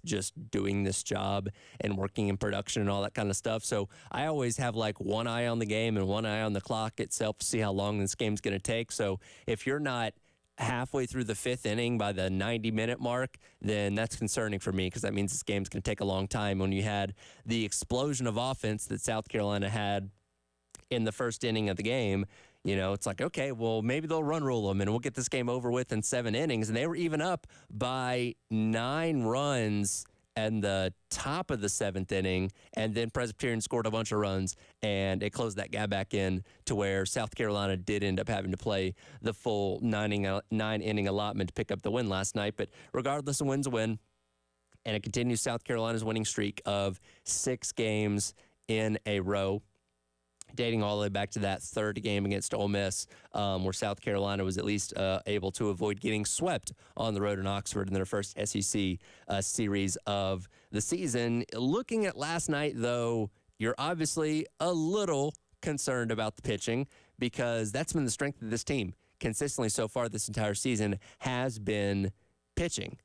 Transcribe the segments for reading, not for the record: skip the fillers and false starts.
just doing this job and working in production and all that kind of stuff. So I always have like one eye on the game and one eye on the clock itself to see how long this game's going to take. So if you're not halfway through the fifth inning by the 90-minute mark, then that's concerning for me, because that means this game's going to take a long time. When you had the explosion of offense that South Carolina had in the first inning of the game, you know, it's like, okay, well, maybe they'll run rule them and we'll get this game over with in 7 innings. And they were even up by 9 runs in the top of the 7th inning, and then Presbyterian scored a bunch of runs, and it closed that gap back in to where South Carolina did end up having to play the full 9-inning allotment to pick up the win last night. But regardless, a win's a win, and it continues South Carolina's winning streak of 6 games in a row, dating all the way back to that third game against Ole Miss, where South Carolina was at least able to avoid getting swept on the road in Oxford in their first SEC series of the season. Looking at last night, though, you're obviously a little concerned about the pitching, because that's been the strength of this team consistently so far this entire season, has been pitching.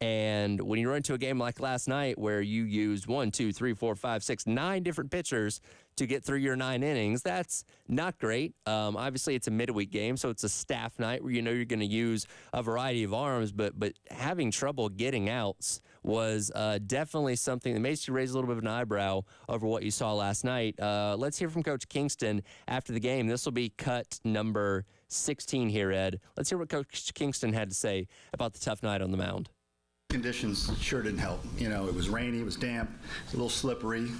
And when you run into a game like last night where you used 1, 2, 3, 4, 5, 6, 9 different pitchers to get through your 9 innings, that's not great. Obviously, it's a midweek game, so it's a staff night where you know you're going to use a variety of arms, but having trouble getting outs was definitely something that makes you raise a little bit of an eyebrow over what you saw last night. Let's hear from Coach Kingston after the game. This will be cut number 16 here, Ed. Let's hear what Coach Kingston had to say about the tough night on the mound. Conditions sure didn't help. You know, it was rainy, it was damp, it's a little slippery.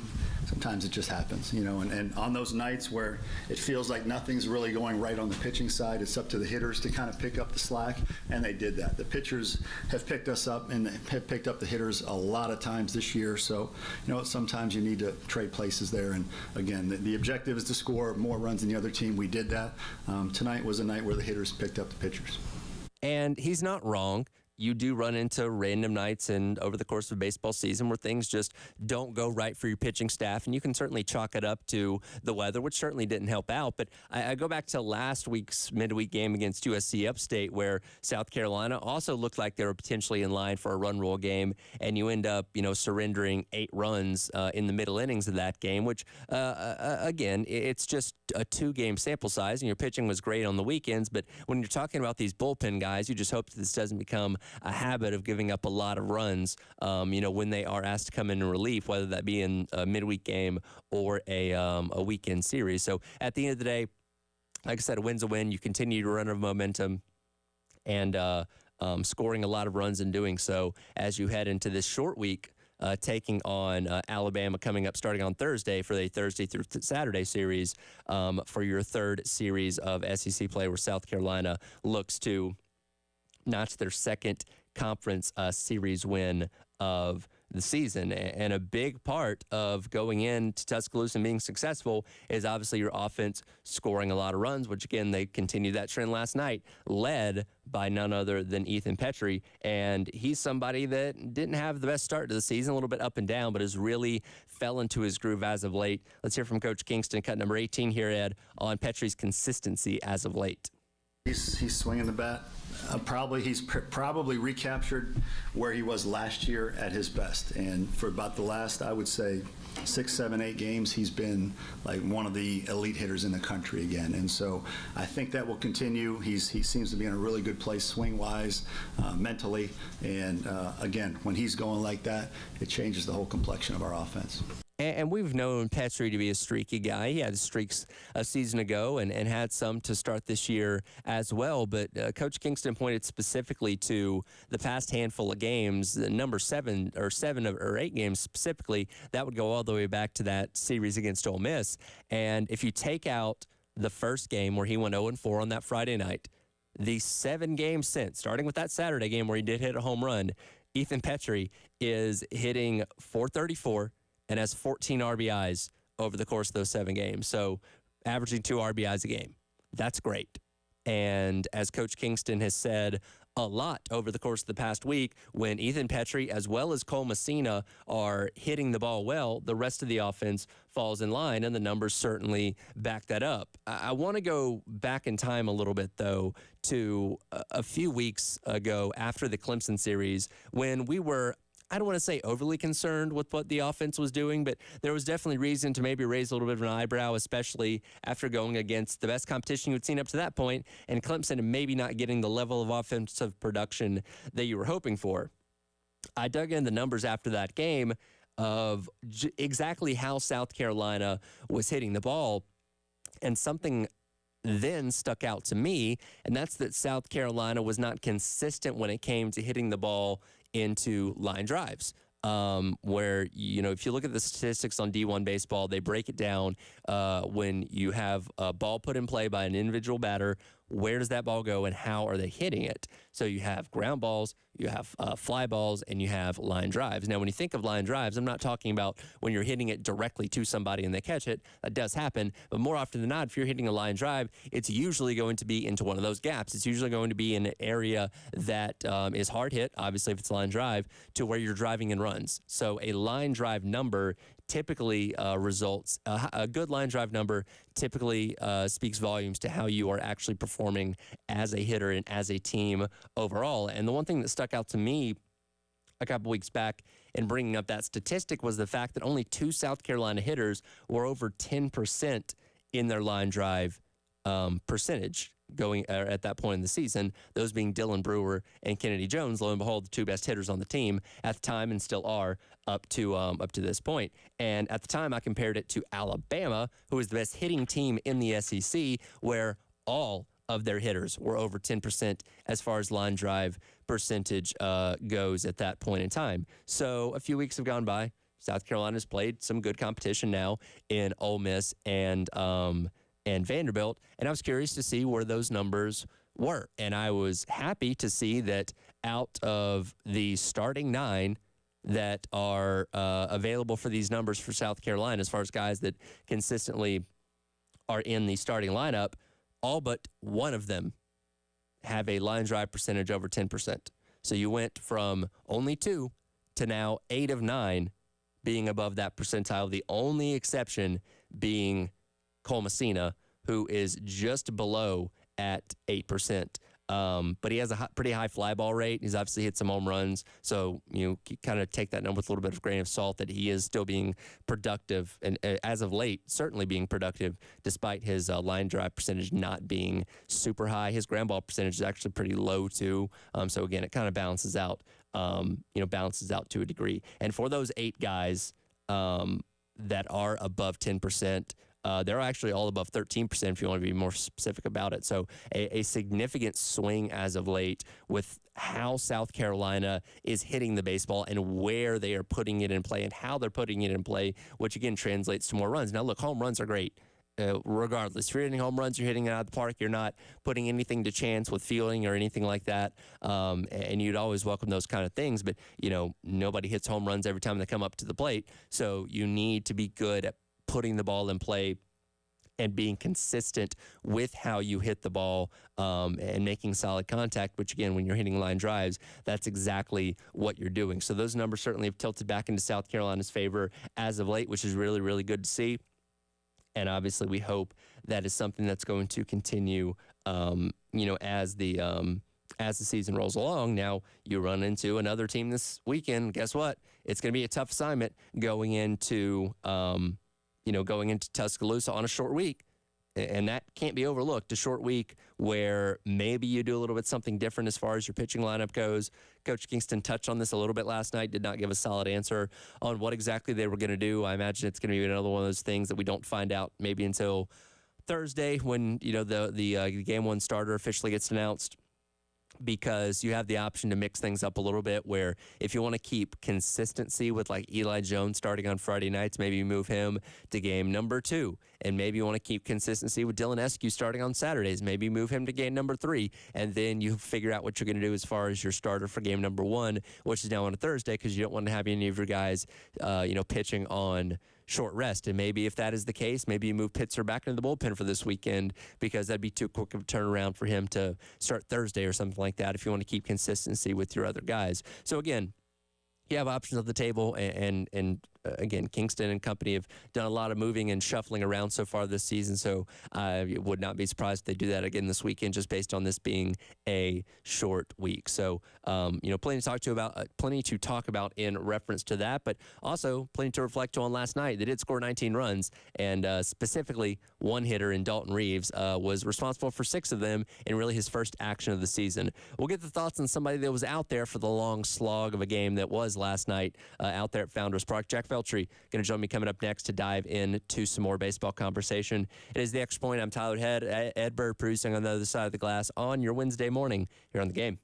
Sometimes it just happens, you know, and on those nights where it feels like nothing's really going right on the pitching side, it's up to the hitters to kind of pick up the slack, and they did that. The pitchers have picked us up and have picked up the hitters a lot of times this year, so, you know, sometimes you need to trade places there, and again, the objective is to score more runs than the other team. We did that. Tonight was a night where the hitters picked up the pitchers. And he's not wrong. You do run into random nights and over the course of a baseball season where things just don't go right for your pitching staff, and you can certainly chalk it up to the weather, which certainly didn't help out. But I go back to last week's midweek game against USC Upstate, where South Carolina also looked like they were potentially in line for a run rule game, and you end up, you know, surrendering 8 runs in the middle innings of that game, which, again, it's just a 2-game sample size, and your pitching was great on the weekends. But when you're talking about these bullpen guys, you just hope that this doesn't become a habit of giving up a lot of runs, you know, when they are asked to come in relief, whether that be in a midweek game or a weekend series. So at the end of the day, like I said, a win's a win. You continue to run of momentum and scoring a lot of runs and doing so as you head into this short week, taking on Alabama coming up starting on Thursday for the Thursday through Saturday series for your third series of SEC play, where South Carolina looks to notch their second conference series win of the season. And a big part of going into Tuscaloosa and being successful is obviously your offense scoring a lot of runs, which, again, they continued that trend last night, led by none other than Ethan Petrie. And he's somebody that didn't have the best start to the season, a little bit up and down, but has really fell into his groove as of late. Let's hear from Coach Kingston, cut number 18 here, Ed, on Petrie's consistency as of late. He's swinging the bat. He's probably recaptured where he was last year at his best. And for about the last, I would say, 6, 7, 8 games, he's been like one of the elite hitters in the country again. And so I think that will continue. He seems to be in a really good place swing-wise, mentally. And again, when he's going like that, it changes the whole complexion of our offense. And we've known Petrie to be a streaky guy. He had streaks a season ago and had some to start this year as well. But Coach Kingston pointed specifically to the past handful of games, number 7 or 8 games specifically, that would go all the way back to that series against Ole Miss. And if you take out the first game where he went 0-4 on that Friday night, the 7 games since, starting with that Saturday game where he did hit a home run, Ethan Petrie is hitting .434, and has 14 RBIs over the course of those 7 games. So averaging 2 RBIs a game. That's great. And as Coach Kingston has said a lot over the course of the past week, when Ethan Petrie as well as Cole Messina are hitting the ball well, the rest of the offense falls in line, and the numbers certainly back that up. I want to go back in time a little bit, though, to a few weeks ago after the Clemson series, when we were, I don't want to say overly concerned with what the offense was doing, but there was definitely reason to maybe raise a little bit of an eyebrow, especially after going against the best competition you had seen up to that point, and Clemson and maybe not getting the level of offensive production that you were hoping for. I dug in the numbers after that game of exactly how South Carolina was hitting the ball, and something then stuck out to me, and that's that South Carolina was not consistent when it came to hitting the ball into line drives. Where, if you look at the statistics on D1 baseball, they break it down when you have a ball put in play by an individual batter, where does that ball go and how are they hitting it? So you have ground balls, you have fly balls, and you have line drives. Now, when you think of line drives, I'm not talking about when you're hitting it directly to somebody and they catch it. That does happen. But more often than not, if you're hitting a line drive, it's usually going to be into one of those gaps. It's usually going to be in an area that is hard hit, obviously if it's a line drive, to where you're driving in runs. So a line drive number typically results, a good line drive number typically speaks volumes to how you are actually performing as a hitter and as a team overall. And the one thing that stuck out to me a couple weeks back in bringing up that statistic was the fact that only 2 South Carolina hitters were over 10% in their line drive percentage going at that point in the season, those being Dylan Brewer and Kennedy Jones, lo and behold, the 2 best hitters on the team at the time and still are up to this point. And at the time, I compared it to Alabama, who is the best hitting team in the SEC, where all of their hitters were over 10% as far as line drive percentage goes at that point in time. So a few weeks have gone by. South Carolina's played some good competition now in Ole Miss and Vanderbilt, and I was curious to see where those numbers were. And I was happy to see that out of the starting 9 that are available for these numbers for South Carolina, as far as guys that consistently are in the starting lineup, all but one of them have a line drive percentage over 10%. So you went from only 2 to now 8 of 9 being above that percentile, the only exception being Cole Messina, who is just below at 8%. But he has a pretty high fly ball rate. He's obviously hit some home runs. So, kind of take that number with a little bit of grain of salt that he is still being productive. And as of late, certainly being productive despite his line drive percentage not being super high. His ground ball percentage is actually pretty low too. So again, it kind of balances out, balances out to a degree. And for those 8 guys that are above 10%, they're actually all above 13% if you want to be more specific about it. So a significant swing as of late with how South Carolina is hitting the baseball and where they are putting it in play and how they're putting it in play, which again translates to more runs. Now, look, home runs are great. Regardless, if you're hitting home runs, you're hitting it out of the park. You're not putting anything to chance with fielding or anything like that. And you'd always welcome those kind of things. But, nobody hits home runs every time they come up to the plate. So you need to be good at putting the ball in play and being consistent with how you hit the ball and making solid contact, which again, when you're hitting line drives, that's exactly what you're doing. So those numbers certainly have tilted back into South Carolina's favor as of late, which is really, really good to see. And obviously we hope that is something that's going to continue, as the season rolls along. Now you run into another team this weekend. Guess what? It's going to be a tough assignment going into Tuscaloosa on a short week. And that can't be overlooked. A short week where maybe you do a little bit something different as far as your pitching lineup goes. Coach Kingston touched on this a little bit last night, did not give a solid answer on what exactly they were going to do. I imagine it's going to be another one of those things that we don't find out maybe until Thursday when, the game 1 starter officially gets announced, because you have the option to mix things up a little bit where if you want to keep consistency with like Eli Jones starting on Friday nights, maybe you move him to game number 2. And maybe you want to keep consistency with Dylan Eskew starting on Saturdays. Maybe move him to game number 3. And then you figure out what you're going to do as far as your starter for game number 1, which is now on a Thursday, because you don't want to have any of your guys, pitching on short rest. And maybe if that is the case, maybe you move Pitzer back into the bullpen for this weekend, because that'd be too quick of a turnaround for him to start Thursday or something like that if you want to keep consistency with your other guys. So again, you have options on the table, and again, Kingston and company have done a lot of moving and shuffling around so far this season. So I would not be surprised if they do that again this weekend, just based on this being a short week. So, plenty to talk about in reference to that, but also plenty to reflect on last night. They did score 19 runs, and specifically one hitter in Dalton Reeves was responsible for 6 of them in really his first action of the season. We'll get the thoughts on somebody that was out there for the long slog of a game that was last night out there at Founders Park. Jack Feltry going to join me coming up next to dive into some more baseball conversation. It is the Extra Point. I'm Tyler Head. Ed Bird producing on the other side of the glass on your Wednesday morning here on The Game.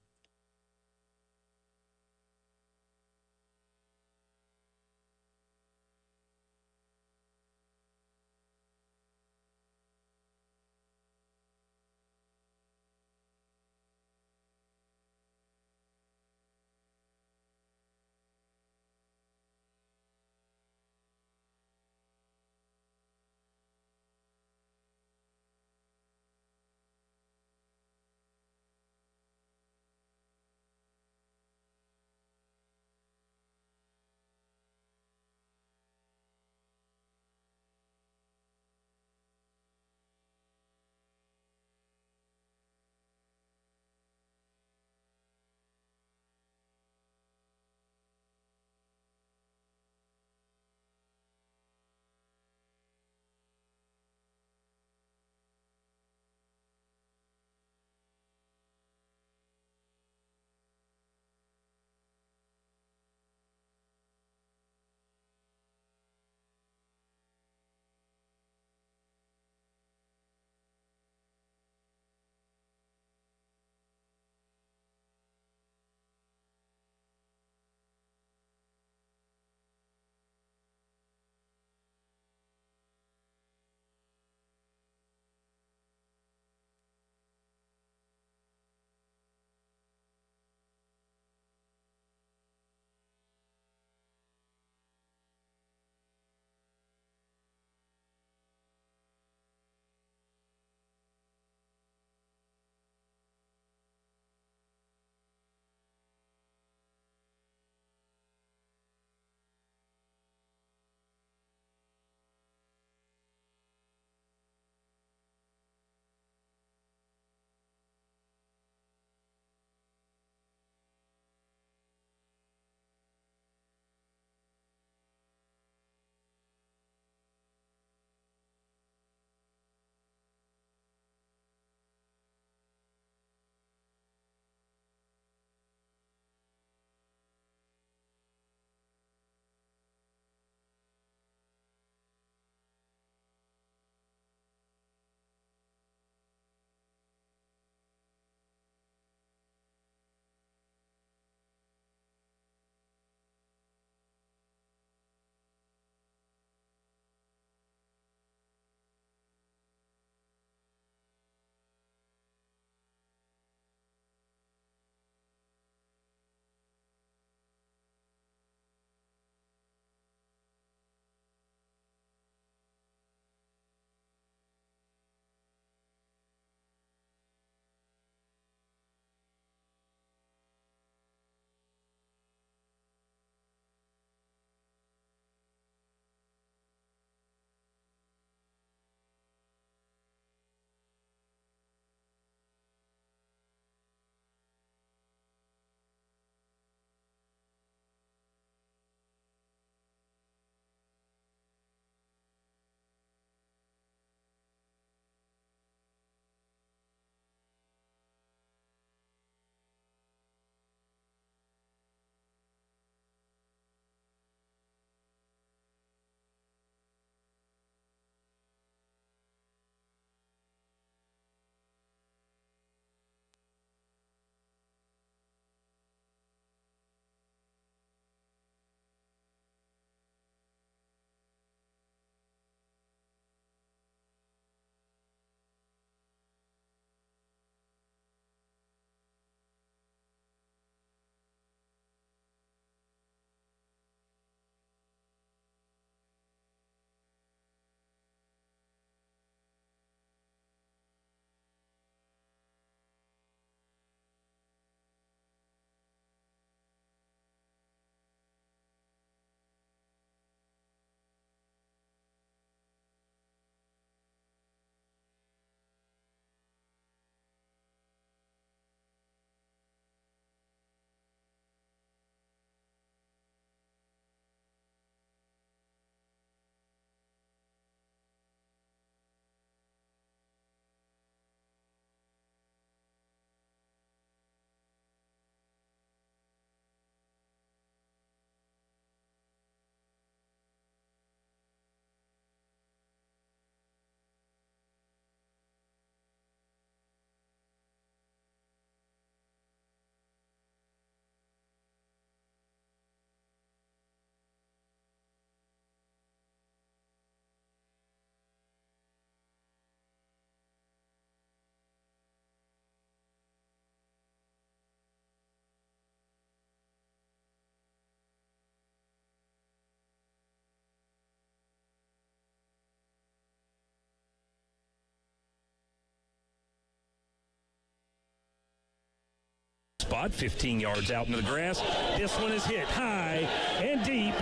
spot, 15 yards out into the grass. This one is hit high and deep,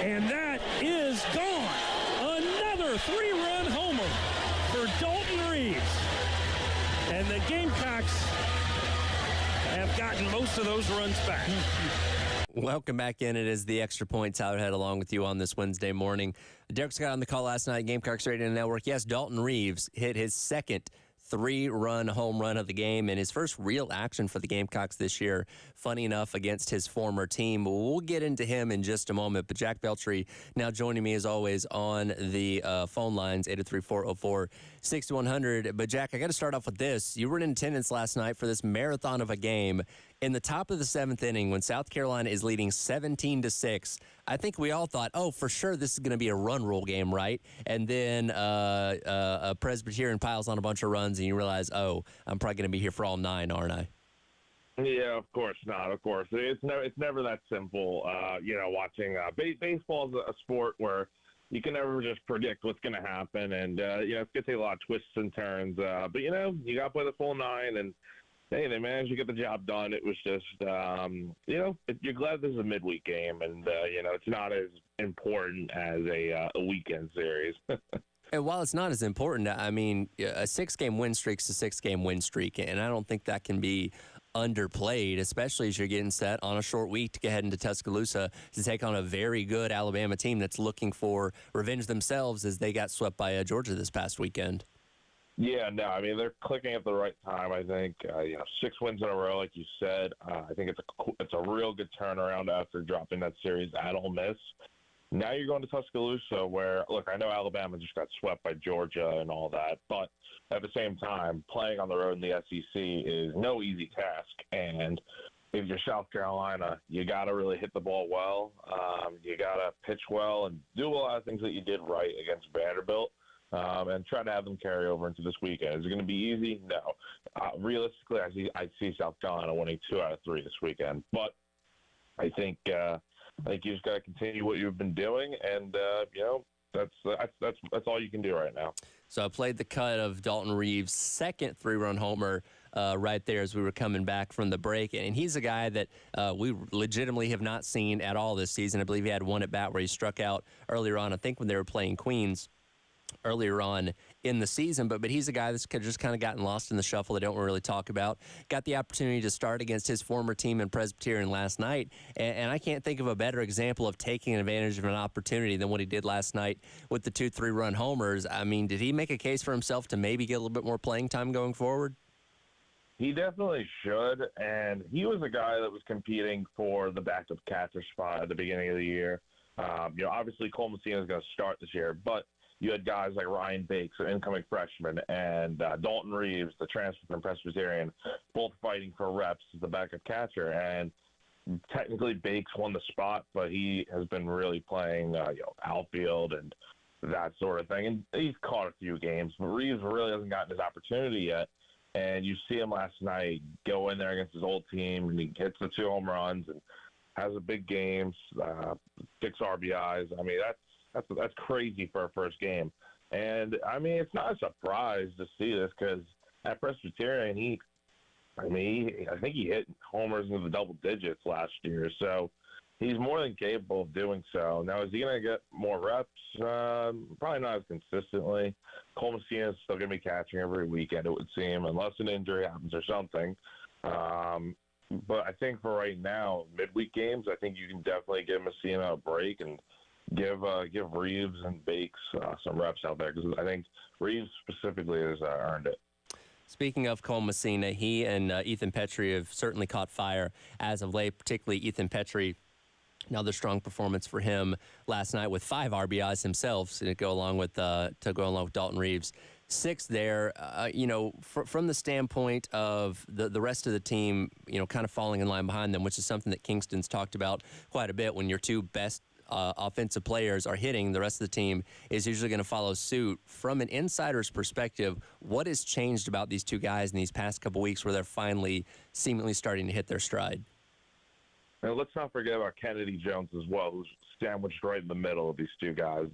and that is gone. Another 3-run homer for Dalton Reeves. And the Gamecocks have gotten most of those runs back. Welcome back in. It is the Extra Point. Tyler Head along with you on this Wednesday morning. Derek Scott on the call last night, Gamecocks Radio Network. Yes, Dalton Reeves hit his second 3-run home run of the game and his first real action for the Gamecocks this year, funny enough, against his former team. We'll get into him in just a moment, but Jack Beltry now joining me as always on the phone lines, 803-404-6100. But Jack, I got to start off with this. You were in attendance last night for this marathon of a game. In the top of the 7th inning, when South Carolina is leading 17-6, I think we all thought, oh, for sure this is going to be a run rule game, right? And then a Presbyterian piles on a bunch of runs, and you realize, oh, I'm probably going to be here for all 9, aren't I? Yeah, of course not. Of course, it's never that simple. Watching baseball is a sport where you can never just predict what's going to happen, and it's going to take a lot of twists and turns. But you got to play the full 9 and. Hey, they managed to get the job done. It was just, you're glad this is a midweek game, and, it's not as important as a weekend series. And while it's not as important, I mean, a 6-game win streak's a 6-game win streak, and I don't think that can be underplayed, especially as you're getting set on a short week to get head into Tuscaloosa to take on a very good Alabama team that's looking for revenge themselves as they got swept by Georgia this past weekend. Yeah, no, I mean, they're clicking at the right time, I think. 6 wins in a row, like you said. I think it's a real good turnaround after dropping that series at Ole Miss. Now you're going to Tuscaloosa where, look, I know Alabama just got swept by Georgia and all that, but at the same time, playing on the road in the SEC is no easy task. And if you're South Carolina, you got to really hit the ball well. You got to pitch well and do a lot of things that you did right against Vanderbilt. And try to have them carry over into this weekend. Is it going to be easy? No. Realistically, I see South Carolina winning 2 out of 3 this weekend. But I think you just got to continue what you've been doing, and that's all you can do right now. So I played the cut of Dalton Reeves' second 3-run homer right there as we were coming back from the break. And he's a guy that we legitimately have not seen at all this season. I believe he had one at bat where he struck out earlier on, I think when they were playing Queens earlier on in the season, but he's a guy that's just kind of gotten lost in the shuffle. They don't really talk about. Got the opportunity to start against his former team in Presbyterian last night, and I can't think of a better example of taking advantage of an opportunity than what he did last night with the 2 3-run homers. I mean, did he make a case for himself to maybe get a little bit more playing time going forward? He definitely should, and he was a guy that was competing for the backup catcher spot at the beginning of the year. Obviously Cole Messina is going to start this year, but you had guys like Ryan Bakes, an incoming freshman, and Dalton Reeves, the transfer from Presbyterian, both fighting for reps as the backup catcher. And technically Bakes won the spot, but he has been really playing outfield and that sort of thing. And he's caught a few games, but Reeves really hasn't gotten his opportunity yet. And you see him last night go in there against his old team, and he hits the 2 home runs and has a big game, 6 RBIs. I methink that's crazy for a first game. And, I mean, it's not a surprise to see this because at Presbyterian, I think he hit homers into the double digits last year. So he's more than capable of doing so. Now, is he going to get more reps? Probably not as consistently. Cole Messina is still going to be catching every weekend, it would seem, unless an injury happens or something. But I think for right now, midweek games, I think you can definitely give Messina a break and give Reeves and Bakes some reps out there because I think Reeves specifically has earned it. Speaking of Cole Messina, he and Ethan Petrie have certainly caught fire as of late, particularly Ethan Petrie. Another strong performance for him last night with 5 RBIs himself to go along with Dalton Reeves. 6 there, from the standpoint of the rest of the team, kind of falling in line behind them, which is something that Kingston's talked about quite a bit. When your 2 best offensive players are hitting, the rest of the team is usually going to follow suit. From an insider's perspective, what has changed about these 2 guys in these past couple weeks where they're finally seemingly starting to hit their stride? And let's not forget about Kennedy Jones as well, who's sandwiched right in the middle of these 2 guys.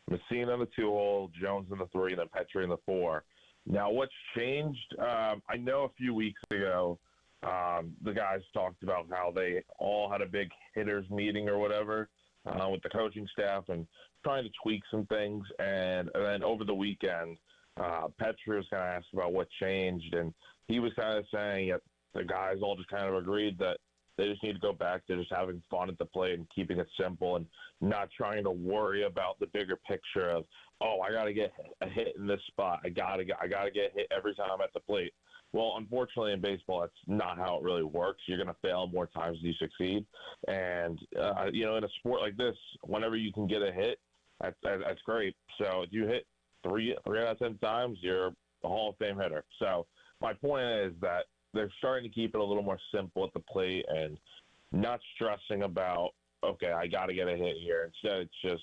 Messina in the 2-hole, Jones in the 3, and then Petrie in the 4. Now, what's changed? I know a few weeks ago The guys talked about how they all had a big hitters meeting or whatever with the coaching staff and trying to tweak some things. And then over the weekend, Petri was kind of asked about what changed, and he was kind of saying that the guys all just kind of agreed that they just need to go back to just having fun at the plate and keeping it simple and not trying to worry about the bigger picture of, oh, I got to get a hit in this spot. I got to get hit every time I'm at the plate. Well, unfortunately, in baseball, that's not how it really works. You're going to fail more times than you succeed. And, in a sport like this, whenever you can get a hit, that's great. So if you hit three out of 10 times, you're a Hall of Fame hitter. So my point is that they're starting to keep it a little more simple at the plate and not stressing about, okay, I got to get a hit here. Instead, it's just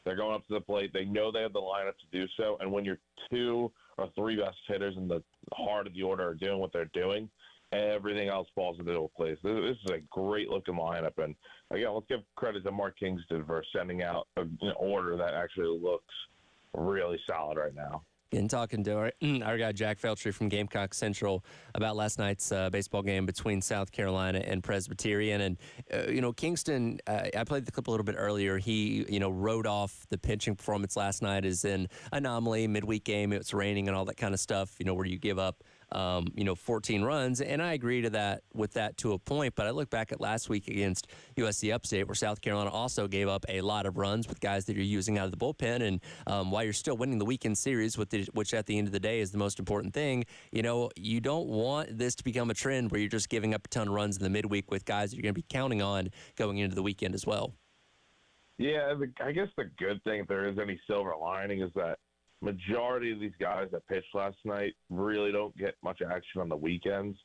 they're going up to the plate. They know they have the lineup to do so. And when your 2 or 3 best hitters in the heart of the order are doing what they're doing, everything else falls into place. This is a great-looking lineup. And, again, let's give credit to Mark Kingston for sending out an order that actually looks really solid right now. And talking to our guy Jack Feltry from Gamecock Central about last night's baseball game between South Carolina and Presbyterian. And, Kingston, I played the clip a little bit earlier. He, wrote off the pitching performance last night as an anomaly, midweek game. It was raining and all that kind of stuff, where you give up 14 runs. And I agree with that to a point. But I look back at last week against USC Upstate, where South Carolina also gave up a lot of runs with guys that you're using out of the bullpen. And while you're still winning the weekend series, which at the end of the day is the most important thing, you don't want this to become a trend where you're just giving up a ton of runs in the midweek with guys that you're going to be counting on going into the weekend as well. Yeah, I guess the good thing, if there is any silver lining, is that majority of these guys that pitched last night really don't get much action on the weekends.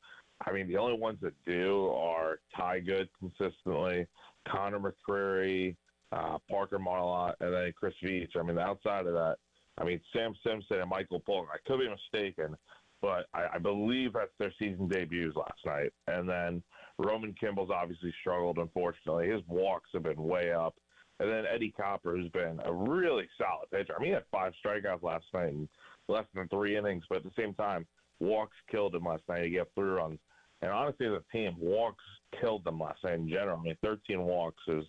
I mean, the only ones that do are Ty Good consistently, Connor McCreary, Parker Marlott, and then Chris Veach. I mean, outside of that, Sam Simpson and Michael Polk, I could be mistaken, but I believe that's their season debuts last night. And then Roman Kimball's obviously struggled, unfortunately. His walks have been way up. And then Eddie Copper, who's been a really solid pitcher. He had 5 strikeouts last night in less than 3 innings, but at the same time, walks killed him last night. He got 3 runs. And honestly, as a team, walks killed them last night in general. 13 walks is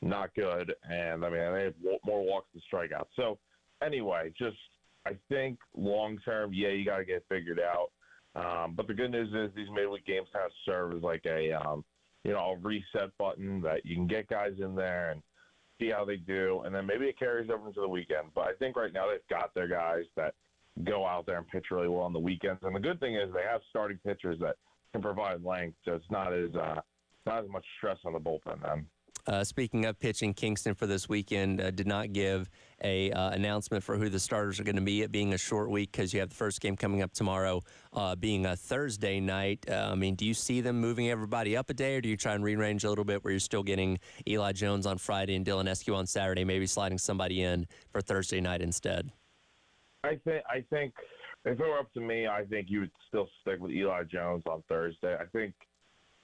not good. And, they had more walks than strikeouts. So, anyway, I think long-term, you got to get it figured out. But the good news is these midweek games kind of serve as like a reset button that you can get guys in there and see how they do, and then maybe it carries over into the weekend. But I think right now they've got their guys that go out there and pitch really well on the weekends. And the good thing is they have starting pitchers that can provide length, so it's not as much stress on the bullpen then. Speaking of pitching, Kingston for this weekend did not give a announcement for who the starters are going to be, it being a short week because you have the first game coming up tomorrow being a Thursday night. Do you see them moving everybody up a day, or do you try and rearrange a little bit where you're still getting Eli Jones on Friday and Dylan Eskew on Saturday, maybe sliding somebody in for Thursday night instead? I think if it were up to me, I think you would still stick with Eli Jones on Thursday.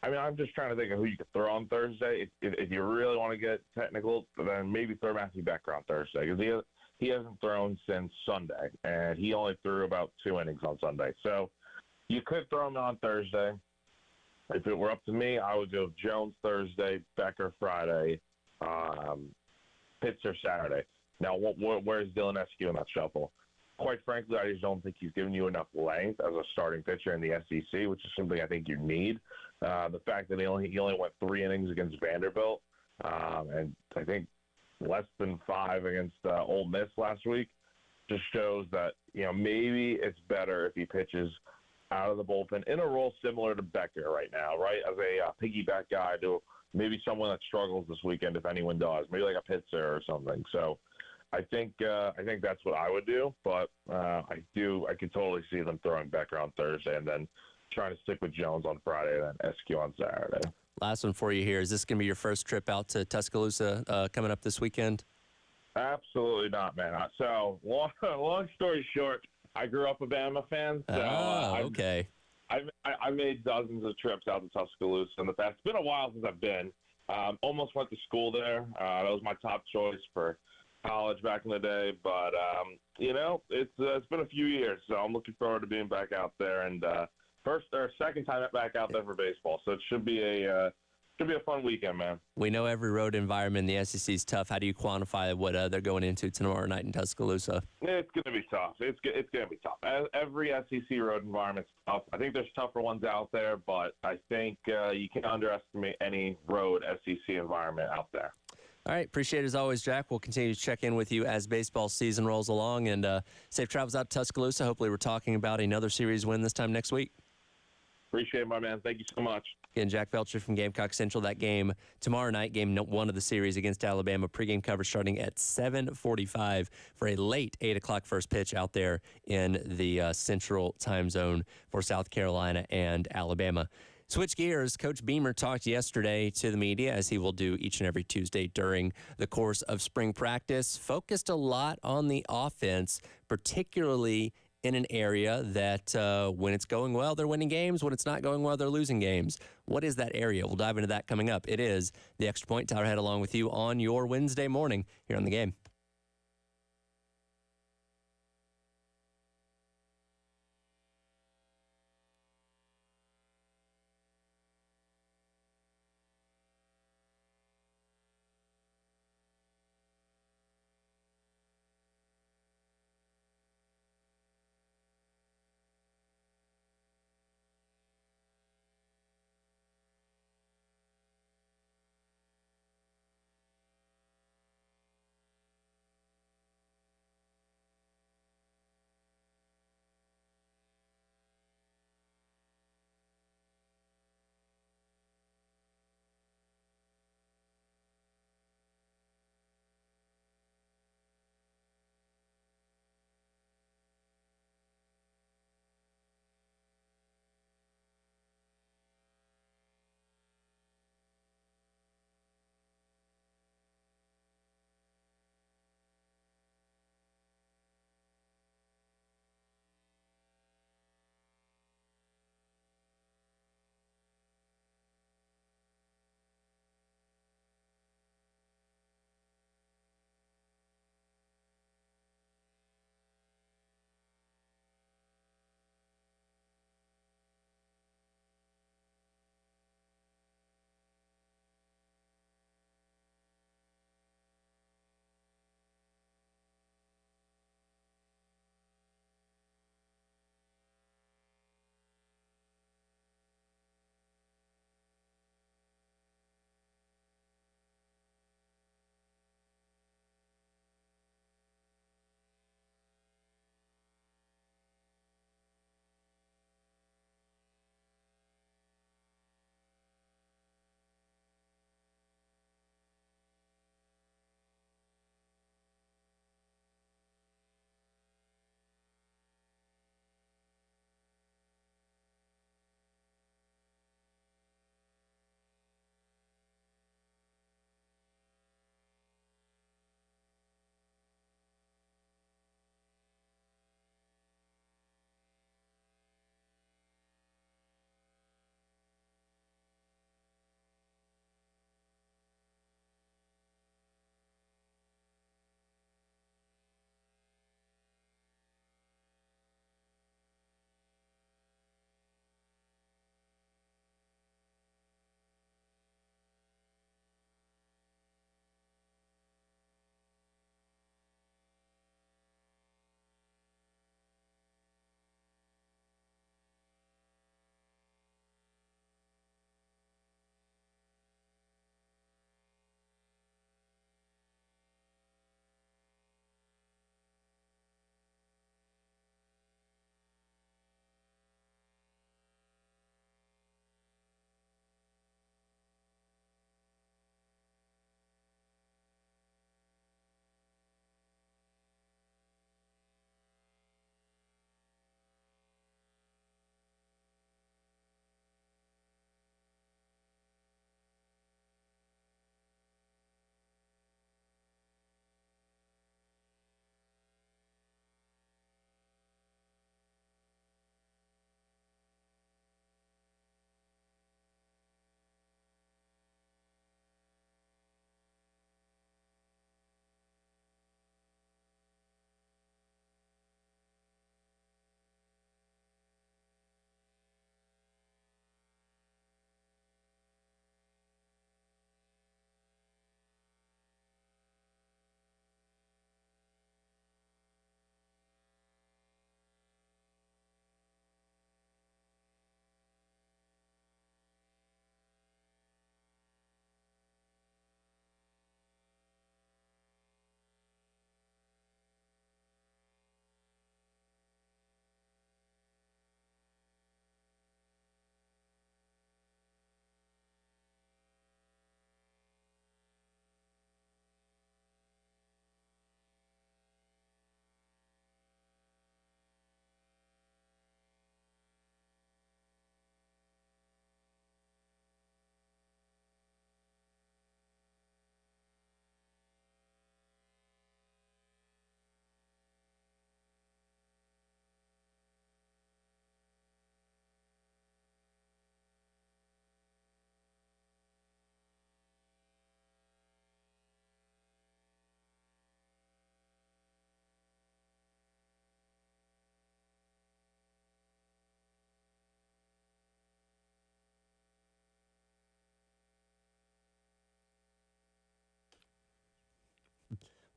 I'm just trying to think of who you could throw on Thursday. If you really want to get technical, then maybe throw Matthew Becker on Thursday because he hasn't thrown since Sunday, and he only threw about 2 innings on Sunday. So you could throw him on Thursday. If it were up to me, I would go Jones Thursday, Becker Friday, Pitzer Saturday. Now, where's Dylan Eskew in that shuffle? Quite frankly, I just don't think he's given you enough length as a starting pitcher in the SEC, which is something I think you need. The fact that he only went 3 innings against Vanderbilt, and I think less than 5 against Ole Miss last week, just shows that maybe it's better if he pitches out of the bullpen in a role similar to Becker right now, right? As a piggyback guy to maybe someone that struggles this weekend, if anyone does, maybe like a Pitzer or something. So. I think that's what I would do, but I could totally see them throwing Becker on Thursday and then trying to stick with Jones on Friday and then SQ on Saturday. Last one for you here. Is this going to be your first trip out to Tuscaloosa coming up this weekend? Absolutely not, man. So long story short, I grew up a Bama fan. So, okay. I made dozens of trips out to Tuscaloosa in the past. It's been a while since I've been. Almost went to school there. That was my top choice for college back in the day, but it's been a few years, so I'm looking forward to being back out there and first or second time back out there for baseball. So it should be a fun weekend, man. We know every road environment in the SEC is tough. How do you quantify what they're going into tomorrow night in Tuscaloosa? It's going to be tough. It's going to be tough. Every SEC road environment's tough. I think there's tougher ones out there, but I think you can't underestimate any road SEC environment out there. All right. Appreciate it as always, Jack. We'll continue to check in with you as baseball season rolls along. And safe travels out to Tuscaloosa. Hopefully we're talking about another series win this time next week. Appreciate it, my man. Thank you so much. Again, Jack Felcher from Gamecock Central. That game tomorrow night, game 1 of the series against Alabama. Pregame coverage starting at 7:45 for a late 8 o'clock first pitch out there in the Central time zone for South Carolina and Alabama. Switch gears. Coach Beamer talked yesterday to the media, as he will do each and every Tuesday during the course of spring practice. Focused a lot on the offense, particularly in an area that when it's going well, they're winning games. When it's not going well, they're losing games. What is that area? We'll dive into that coming up. It is the Extra Point. Tyler Head along with you on your Wednesday morning here on The Game.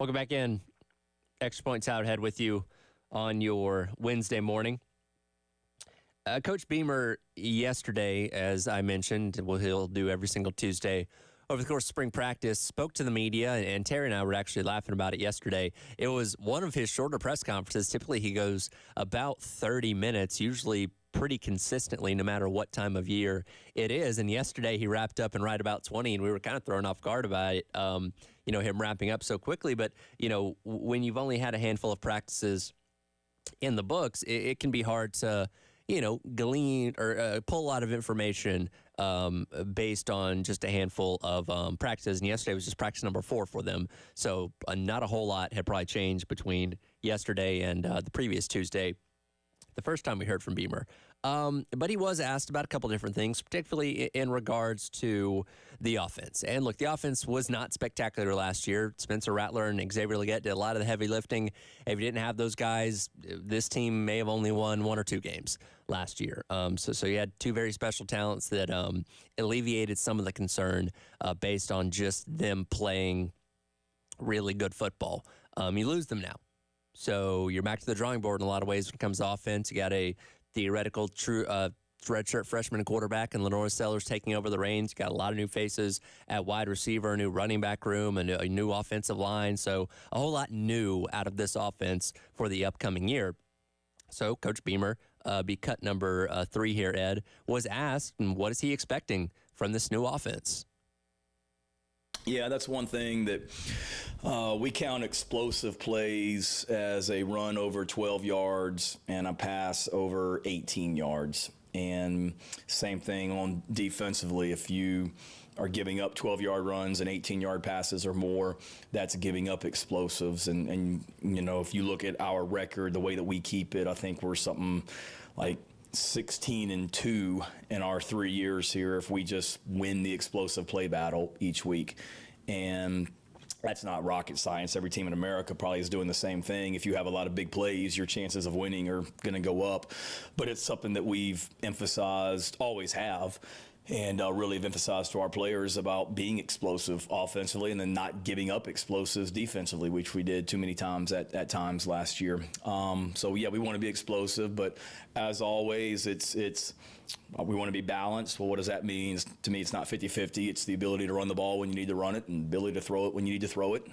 Welcome back in. Extra Point Southhead with you on your Wednesday morning. Coach Beamer yesterday, as I mentioned, he'll do every single Tuesday over the course of spring practice, spoke to the media, and Terry and I were actually laughing about it yesterday. It was one of his shorter press conferences. Typically, he goes about 30 minutes, usually pretty consistently, no matter what time of year it is. And yesterday, he wrapped up in right about 20, and we were kind of thrown off guard about it, him wrapping up so quickly. But, when you've only had a handful of practices in the books, it can be hard to glean or pull a lot of information based on just a handful of practices. And yesterday was just practice number 4 for them. So not a whole lot had probably changed between yesterday and the previous Tuesday, the first time we heard from Beamer. But he was asked about a couple different things, particularly in regards to the offense. And look, the offense was not spectacular last year. Spencer Rattler and Xavier Legette did a lot of the heavy lifting. If you didn't have those guys, this team may have only won 1 or 2 games last year. So you had 2 very special talents that alleviated some of the concern based on just them playing really good football. You lose them now. So you're back to the drawing board in a lot of ways when it comes to offense. You got a theoretical true redshirt freshman quarterback and Lenora Sellers taking over the reins. You got a lot of new faces at wide receiver, a new running back room, and a new offensive line. So a whole lot new out of this offense for the upcoming year. So Coach Beamer, be cut number 3 here, Ed, was asked, what is he expecting from this new offense? Yeah, that's one thing that we count explosive plays as a run over 12 yards and a pass over 18 yards. And same thing on defensively. If you are giving up 12-yard runs and 18-yard passes or more, that's giving up explosives. And if you look at our record, the way that we keep it, I think we're something like 16-2 in our 3 years here if we just win the explosive play battle each week. And that's not rocket science. Every team in America probably is doing the same thing. If you have a lot of big plays, your chances of winning are going to go up. But it's something that we've emphasized, always have, and really have emphasized to our players about being explosive offensively and then not giving up explosives defensively, which we did too many times at times last year. So, yeah, we want to be explosive, but as always, it's we want to be balanced. Well, what does that mean? To me, it's not 50-50. It's the ability to run the ball when you need to run it and the ability to throw it when you need to throw it.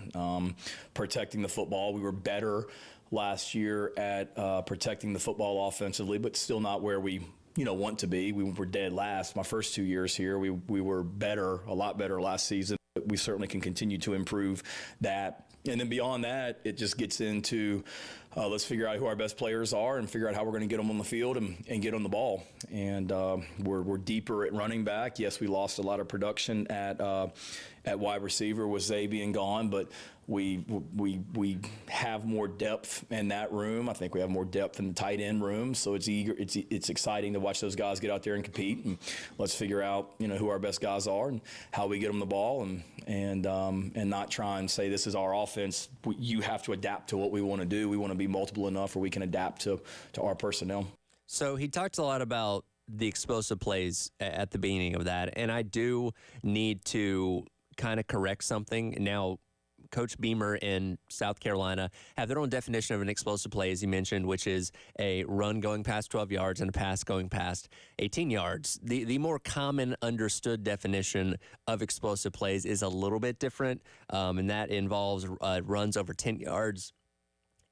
Protecting the football. We were better last year at protecting the football offensively, but still not where we want to be. We were dead last. My first 2 years here, we were better, a lot better last season. But we certainly can continue to improve that. And then beyond that, it just gets into let's figure out who our best players are and figure out how we're going to get them on the field and get on the ball. And we're deeper at running back. Yes, we lost a lot of production at wide receiver with Zay being gone, but we have more depth in that room. I think we have more depth in the tight end room. So it's exciting to watch those guys get out there and compete. And let's figure out who our best guys are and how we get them the ball and not try and say this is our offense. You have to adapt to what we want to do. We want to be multiple enough where we can adapt to our personnel. So he talked a lot about the explosive plays at the beginning of that, and I do need to kind of correct something. Now, Coach Beamer in South Carolina have their own definition of an explosive play, as you mentioned, which is a run going past 12 yards and a pass going past 18 yards. The more common understood definition of explosive plays is a little bit different, and that involves runs over 10 yards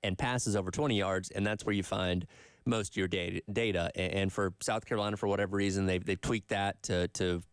and passes over 20 yards, and that's where you find most of your data. And for South Carolina, for whatever reason, they've tweaked that to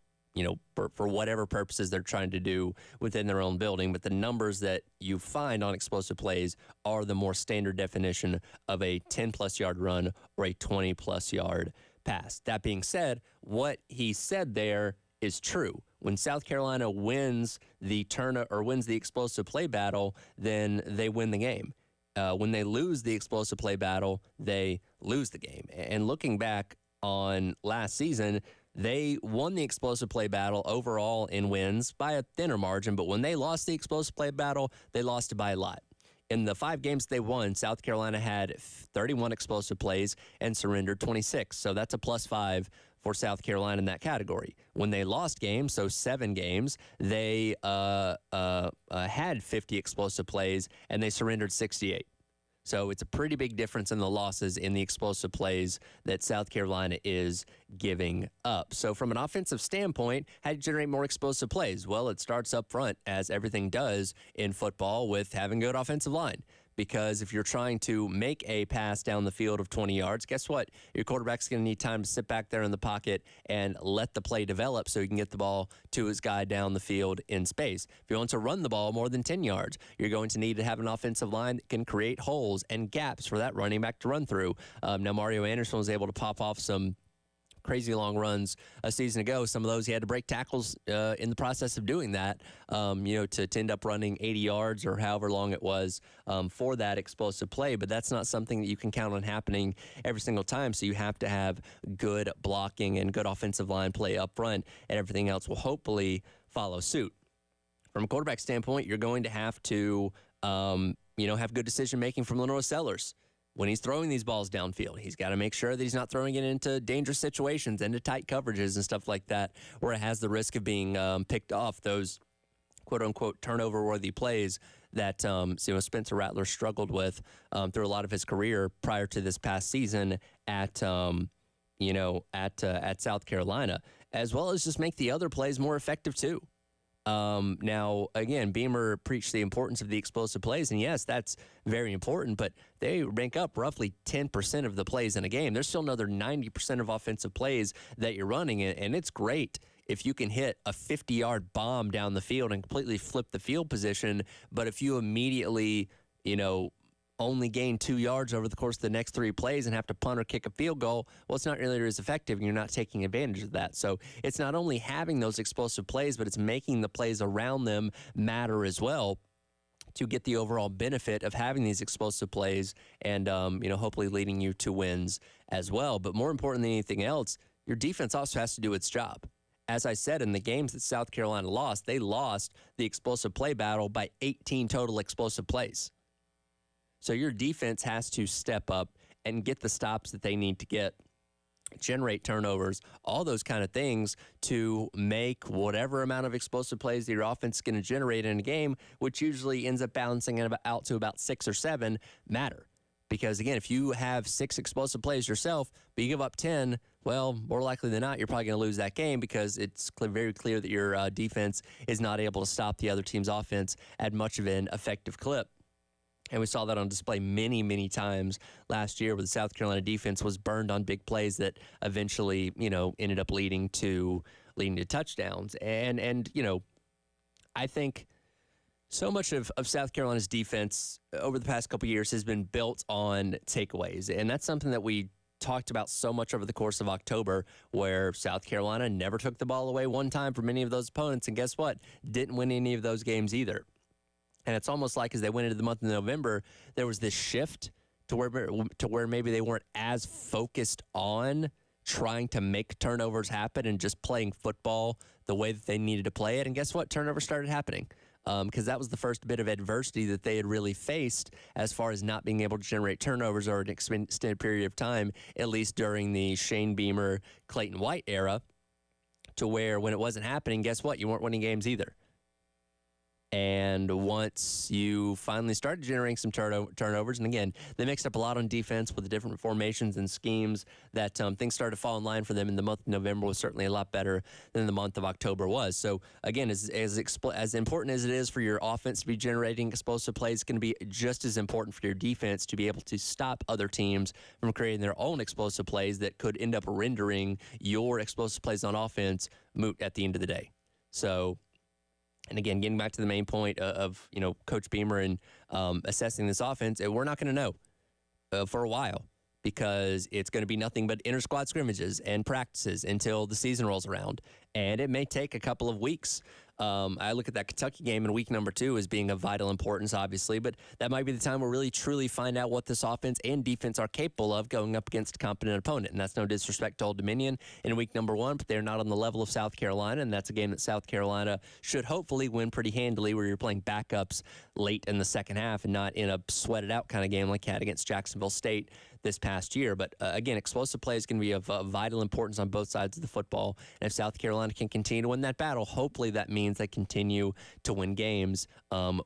for whatever purposes they're trying to do within their own building. But the numbers that you find on explosive plays are the more standard definition of a 10-plus yard run or a 20-plus yard pass. That being said, what he said there is true. When South Carolina wins the wins the explosive play battle, then they win the game. When they lose the explosive play battle, they lose the game. And looking back on last season, they won the explosive play battle overall in wins by a thinner margin, but when they lost the explosive play battle, they lost it by a lot. In the 5 games they won, South Carolina had 31 explosive plays and surrendered 26. So that's a +5 for South Carolina in that category. When they lost games, so 7 games, they had 50 explosive plays, and they surrendered 68. So it's a pretty big difference in the losses in the explosive plays that South Carolina is giving up. So from an offensive standpoint, how do you generate more explosive plays? Well, it starts up front, as everything does in football, with having a good offensive line. Because if you're trying to make a pass down the field of 20 yards, guess what? Your quarterback's going to need time to sit back there in the pocket and let the play develop so he can get the ball to his guy down the field in space. If you want to run the ball more than 10 yards, you're going to need to have an offensive line that can create holes and gaps for that running back to run through. Now, Mario Anderson was able to pop off some crazy long runs a season ago. Some of those he had to break tackles in the process of doing that, to end up running 80 yards or however long it was for that explosive play. But that's not something that you can count on happening every single time. So you have to have good blocking and good offensive line play up front, and everything else will hopefully follow suit. From a quarterback standpoint, you're going to have to, have good decision making from Lenore Sellers. When he's throwing these balls downfield, he's got to make sure that he's not throwing it into dangerous situations, into tight coverages and stuff like that, where it has the risk of being picked off, those quote-unquote turnover-worthy plays that Spencer Rattler struggled with through a lot of his career prior to this past season at South Carolina, as well as just make the other plays more effective too. Now, again, Beamer preached the importance of the explosive plays, and yes, that's very important, but they rank up roughly 10% of the plays in a game. There's still another 90% of offensive plays that you're running, and it's great if you can hit a 50-yard bomb down the field and completely flip the field position, but if you immediately, only gain 2 yards over the course of the next 3 plays and have to punt or kick a field goal, well, it's not really as effective, and you're not taking advantage of that. So it's not only having those explosive plays, but it's making the plays around them matter as well to get the overall benefit of having these explosive plays and, hopefully leading you to wins as well. But more important than anything else, your defense also has to do its job. As I said, in the games that South Carolina lost, they lost the explosive play battle by 18 total explosive plays. So your defense has to step up and get the stops that they need to get, generate turnovers, all those kind of things to make whatever amount of explosive plays that your offense is going to generate in a game, which usually ends up balancing it out to about 6 or 7, matter. Because, again, if you have 6 explosive plays yourself, but you give up 10, well, more likely than not, you're probably going to lose that game because it's very clear that your defense is not able to stop the other team's offense at much of an effective clip. And we saw that on display many, many times last year where the South Carolina defense was burned on big plays that eventually, ended up leading to touchdowns. And I think so much of South Carolina's defense over the past couple of years has been built on takeaways. And that's something that we talked about so much over the course of October, where South Carolina never took the ball away one time from any of those opponents. And guess what? Didn't win any of those games either. And it's almost like as they went into the month of November, there was this shift to where maybe they weren't as focused on trying to make turnovers happen and just playing football the way that they needed to play it. And guess what? Turnovers started happening because that was the first bit of adversity that they had really faced as far as not being able to generate turnovers over an extended period of time, at least during the Shane Beamer, Clayton White era, to where when it wasn't happening, guess what? You weren't winning games either. And once you finally started generating some turnovers, and again, they mixed up a lot on defense with the different formations and schemes, that things started to fall in line for them, and the month of November was certainly a lot better than the month of October was. So again, as important as it is for your offense to be generating explosive plays, it's going to be just as important for your defense to be able to stop other teams from creating their own explosive plays that could end up rendering your explosive plays on offense moot at the end of the day. So, and again, getting back to the main point of Coach Beamer and assessing this offense, we're not going to know for a while because it's going to be nothing but inter-squad scrimmages and practices until the season rolls around. And it may take a couple of weeks. I look at that Kentucky game in week number 2 as being of vital importance, obviously, but that might be the time we'll really truly find out what this offense and defense are capable of going up against a competent opponent. And that's no disrespect to Old Dominion in week number 1, but they're not on the level of South Carolina, and that's a game that South Carolina should hopefully win pretty handily, where you're playing backups late in the second half and not in a sweat-it-out kind of game like you had against Jacksonville State this past year. But again, explosive play is going to be of vital importance on both sides of the football. And if South Carolina can continue to win that battle, hopefully that means they continue to win games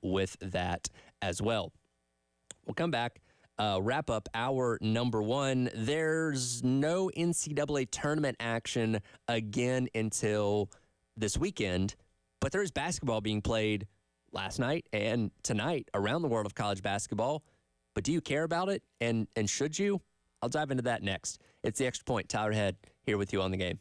with that as well. We'll come back. Wrap up our number one. There's no NCAA tournament action again until this weekend, but there is basketball being played last night and tonight around the world of college basketball. But do you care about it? And should you? I'll dive into that next. It's the Extra Point. Tyler Head here with you on the game.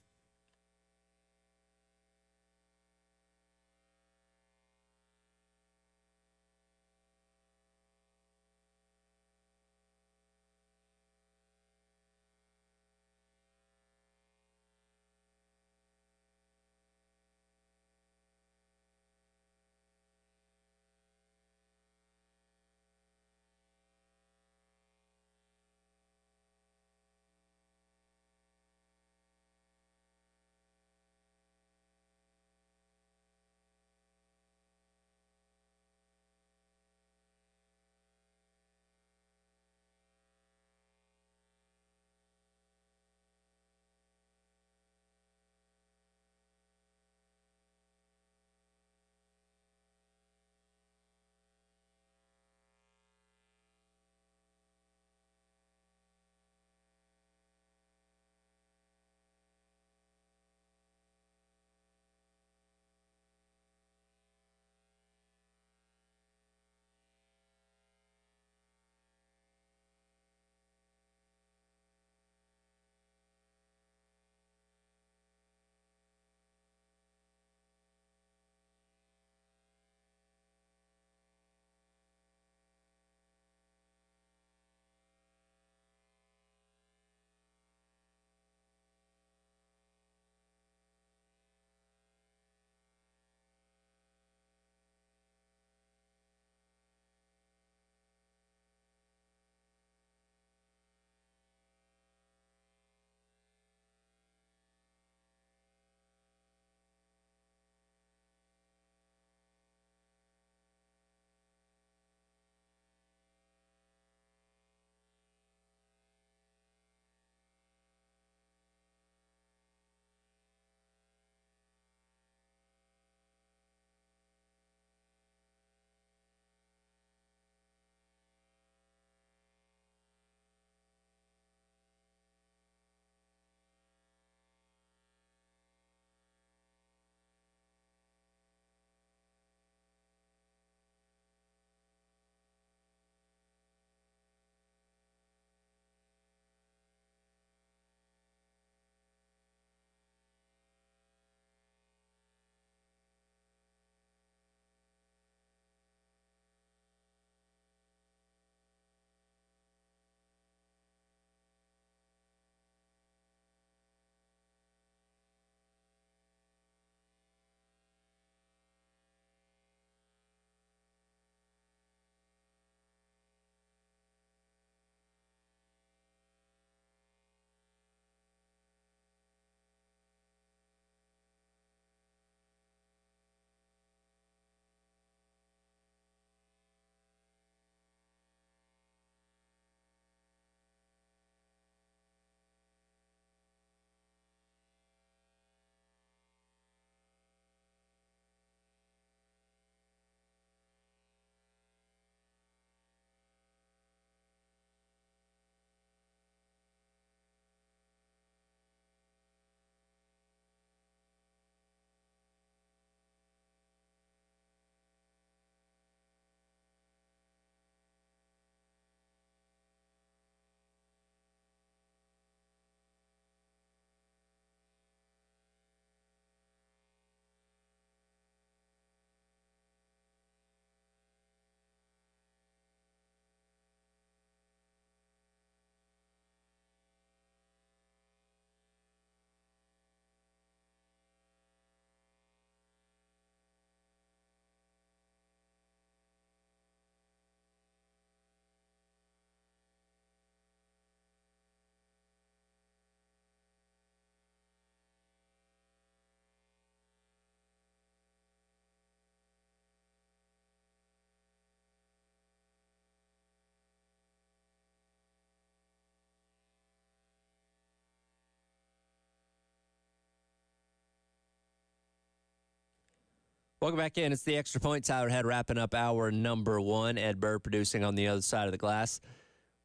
Welcome back in. It's the Extra Point. Tyler Head wrapping up hour number 1. Ed Burr producing on the other side of the glass. I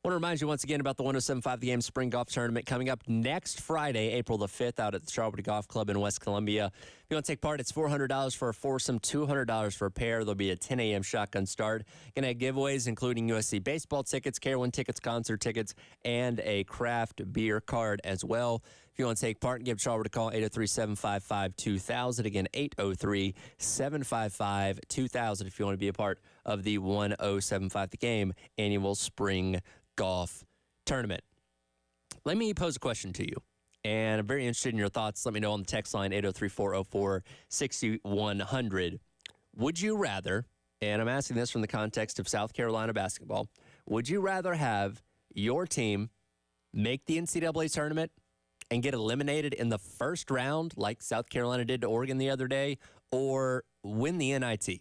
want to remind you once again about the 107.5 The Game Spring Golf Tournament coming up next Friday, April the 5th, out at the Strawberry Golf Club in West Columbia. If you want to take part, it's $400 for a foursome, $200 for a pair. There'll be a 10 a.m. shotgun start. Going to have giveaways, including USC baseball tickets, Carolyn tickets, concert tickets, and a craft beer card as well. If you want to take part, give Charlotte a call, 803-755-2000. Again, 803-755-2000 if you want to be a part of the 107.5 The Game annual spring golf tournament. Let me pose a question to you, and I'm very interested in your thoughts. Let me know on the text line, 803-404-6100. Would you rather, and I'm asking this from the context of South Carolina basketball, would you rather have your team make the NCAA tournament and get eliminated in the first round like South Carolina did to Oregon the other day, or win the NIT,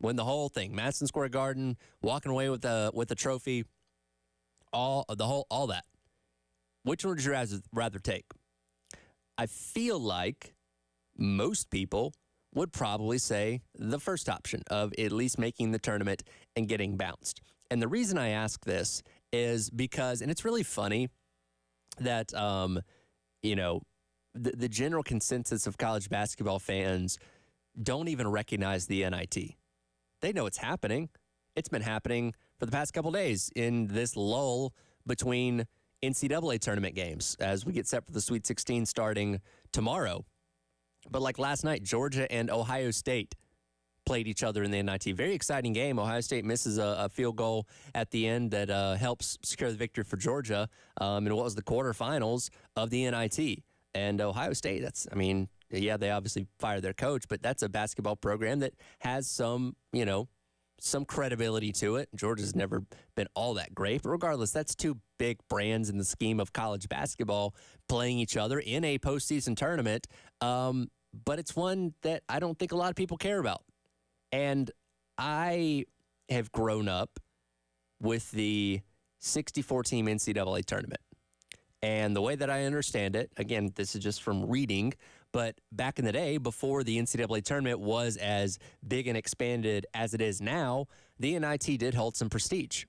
win the whole thing, Madison Square Garden, walking away with the trophy, all that? Which one would you rather take? I feel like most people would probably say the first option of at least making the tournament and getting bounced. And the reason I ask this is because, and it's really funny that, the general consensus of college basketball fans don't even recognize the NIT. They know it's happening. It's been happening for the past couple days in this lull between NCAA tournament games as we get set for the Sweet 16 starting tomorrow. But like last night, Georgia and Ohio State played each other in the NIT. Very exciting game. Ohio State misses a field goal at the end that helps secure the victory for Georgia in what was the quarterfinals of the NIT. And Ohio State, they obviously fired their coach, but that's a basketball program that has some credibility to it. Georgia's never been all that great, but regardless, that's two big brands in the scheme of college basketball playing each other in a postseason tournament. But it's one that I don't think a lot of people care about. And I have grown up with the 64-team NCAA tournament. And the way that I understand it, again, this is just from reading, but back in the day, before the NCAA tournament was as big and expanded as it is now, the NIT did hold some prestige.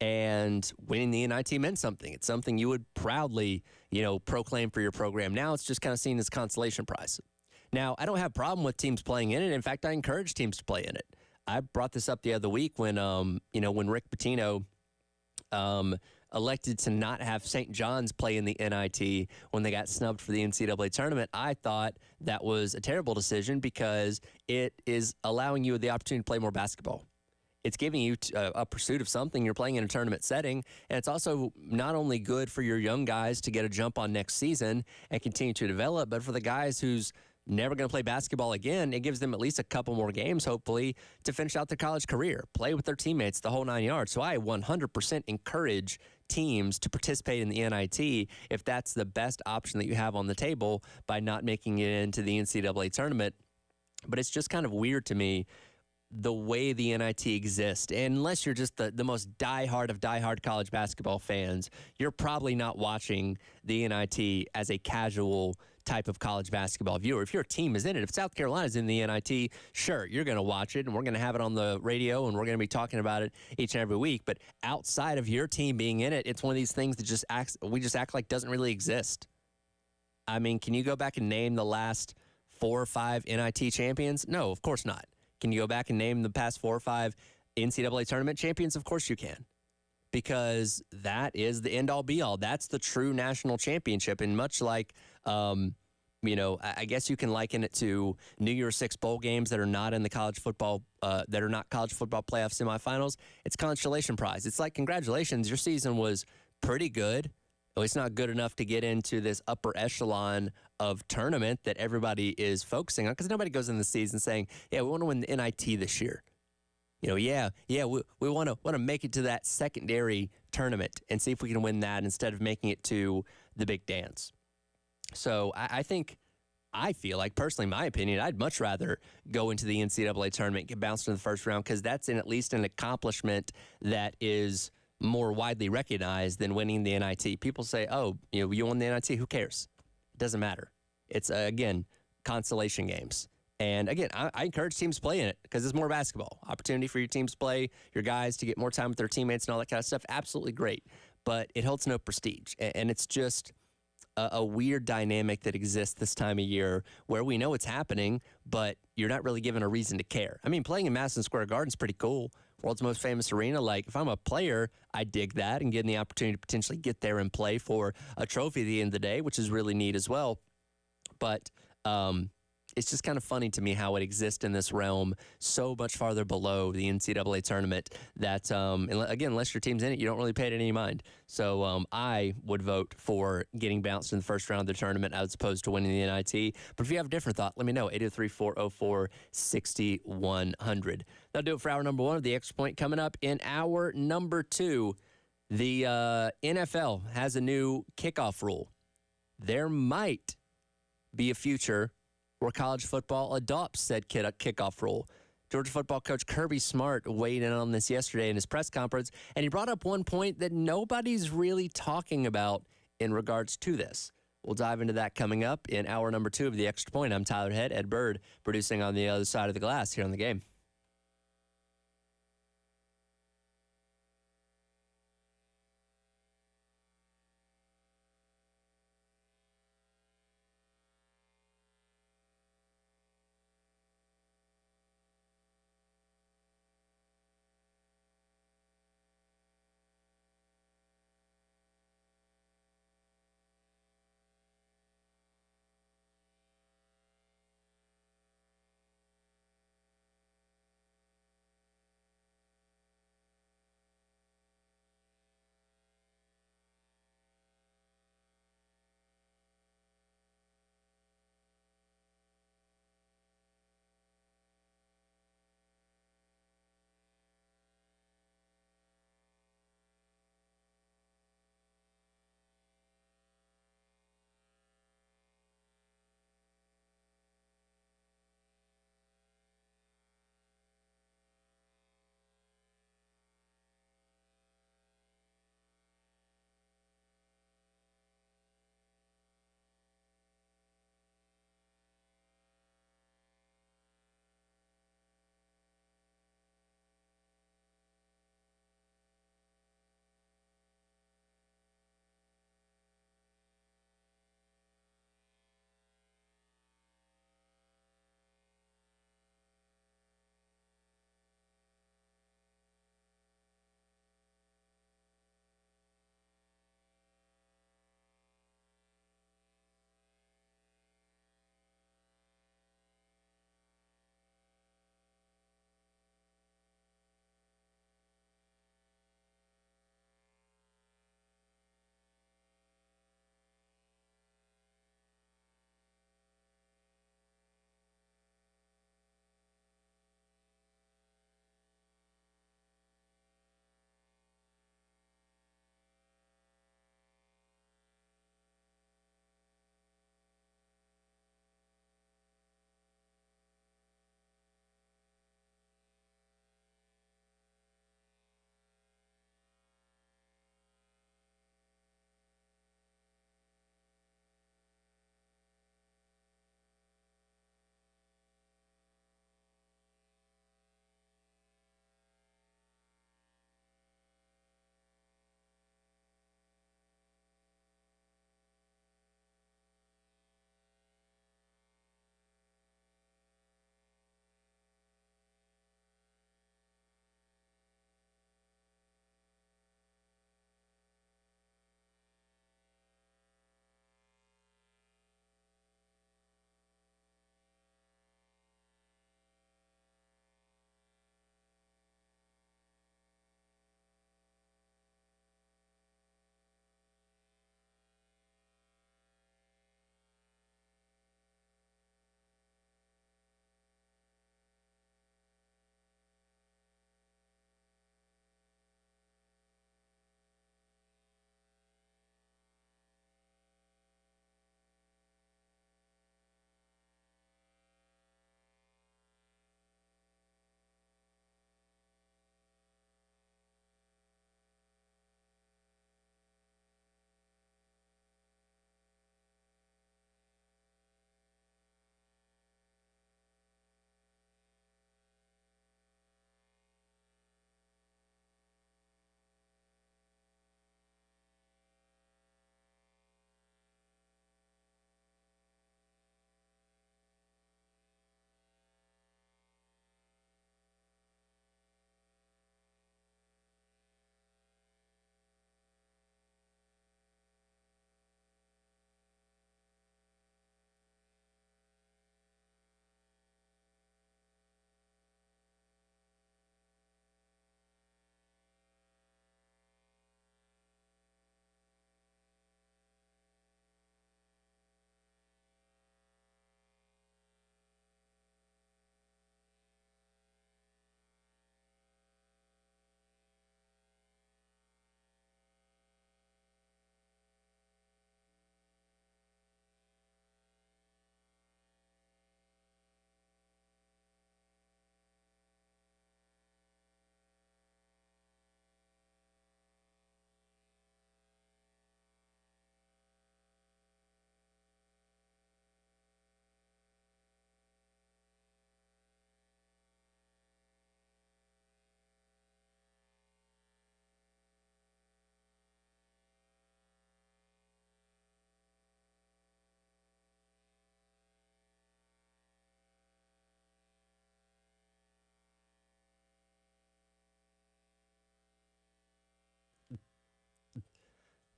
And winning the NIT meant something. It's something you would proudly, proclaim for your program. Now it's just kind of seen as a consolation prize. Now, I don't have a problem with teams playing in it. In fact, I encourage teams to play in it. I brought this up the other week when Rick Pitino elected to not have St. John's play in the NIT when they got snubbed for the NCAA tournament. I thought that was a terrible decision because it is allowing you the opportunity to play more basketball. It's giving you a pursuit of something. You're playing in a tournament setting, and it's also not only good for your young guys to get a jump on next season and continue to develop, but for the guys who's never going to play basketball again, it gives them at least a couple more games, hopefully, to finish out their college career, play with their teammates, the whole 9 yards. So I 100% encourage teams to participate in the NIT if that's the best option that you have on the table by not making it into the NCAA tournament. But it's just kind of weird to me the way the NIT exists. And unless you're just the most diehard of diehard college basketball fans, you're probably not watching the NIT as a casual type of college basketball viewer. If your team is in it, if South Carolina's in the NIT, sure, you're going to watch it, and we're going to have it on the radio, and we're going to be talking about it each and every week. But outside of your team being in it, it's one of these things that we just act like doesn't really exist. I mean, can you go back and name the last 4 or 5 NIT champions? No, of course not. Can you go back and name the past 4 or 5 NCAA tournament champions? Of course you can. Because that is the end-all, be-all. That's the true national championship. And much like, I guess you can liken it to New Year's Six bowl games that are not in the college football, college football playoff semifinals. It's consolation prize. It's like, congratulations, your season was pretty good. Well, it's not good enough to get into this upper echelon of tournament that everybody is focusing on, because nobody goes in the season saying, yeah, we want to win the NIT this year. We want to make it to that secondary tournament and see if we can win that instead of making it to the big dance. So I feel like, personally, my opinion, I'd much rather go into the NCAA tournament, get bounced in the first round, because that's at least an accomplishment that is more widely recognized than winning the NIT. People say, oh, you won the NIT, who cares? It doesn't matter. It's, again, consolation games. And again, I encourage teams to play in it because it's more basketball. Opportunity for your teams to play, your guys to get more time with their teammates and all that kind of stuff. Absolutely great. But it holds no prestige. And it's just a weird dynamic that exists this time of year where we know it's happening, but you're not really given a reason to care. I mean, playing in Madison Square Garden is pretty cool. World's most famous arena. Like, if I'm a player, I dig that and getting the opportunity to potentially get there and play for a trophy at the end of the day, which is really neat as well. But it's just kind of funny to me how it exists in this realm so much farther below the NCAA tournament that, again, unless your team's in it, you don't really pay it any mind. So I would vote for getting bounced in the first round of the tournament as opposed to winning the NIT. But if you have a different thought, let me know. 803-404-6100. That'll do it for hour number 1 of the Extra Point. Coming up in hour number 2, the NFL has a new kickoff rule. There might be a future where college football adopts said kickoff rule. Georgia football coach Kirby Smart weighed in on this yesterday in his press conference, and he brought up one point that nobody's really talking about in regards to this. We'll dive into that coming up in hour number 2 of The Extra Point. I'm Tyler Head, Ed Bird, producing on the other side of the glass here on The Game.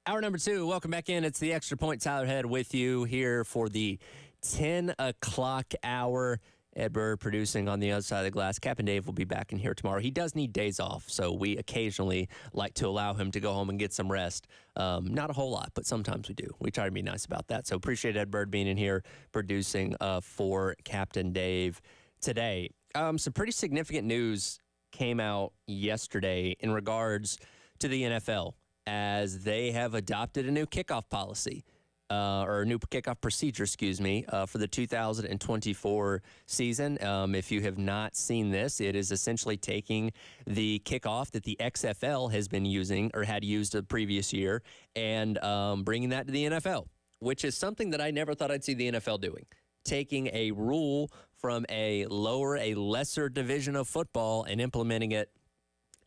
Hour number 2, welcome back in. It's the Extra Point. Tyler Head with you here for the 10 o'clock hour. Ed Bird producing on the other side of the glass. Captain Dave will be back in here tomorrow. He does need days off, so we occasionally like to allow him to go home and get some rest. Not a whole lot, but sometimes we do. We try to be nice about that. So appreciate Ed Bird being in here producing for Captain Dave today. Some pretty significant news came out yesterday in regards to the NFL as they have adopted a new kickoff policy. Or a new kickoff procedure, for the 2024 season. If you have not seen this, it is essentially taking the kickoff that the XFL has been using or had used the previous year and bringing that to the NFL, which is something that I never thought I'd see the NFL doing. Taking a rule from a lesser division of football and implementing it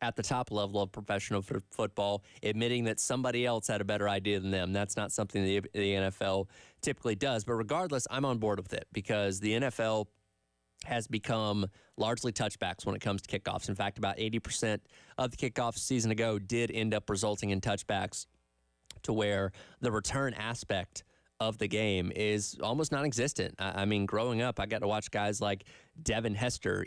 at the top level of professional football, admitting that somebody else had a better idea than them. That's not something the NFL typically does. But regardless, I'm on board with it because the NFL has become largely touchbacks when it comes to kickoffs. In fact, about 80% of the kickoffs a season ago did end up resulting in touchbacks, to where the return aspect of the game is almost non-existent. I mean, growing up, I got to watch guys like Devin Hester,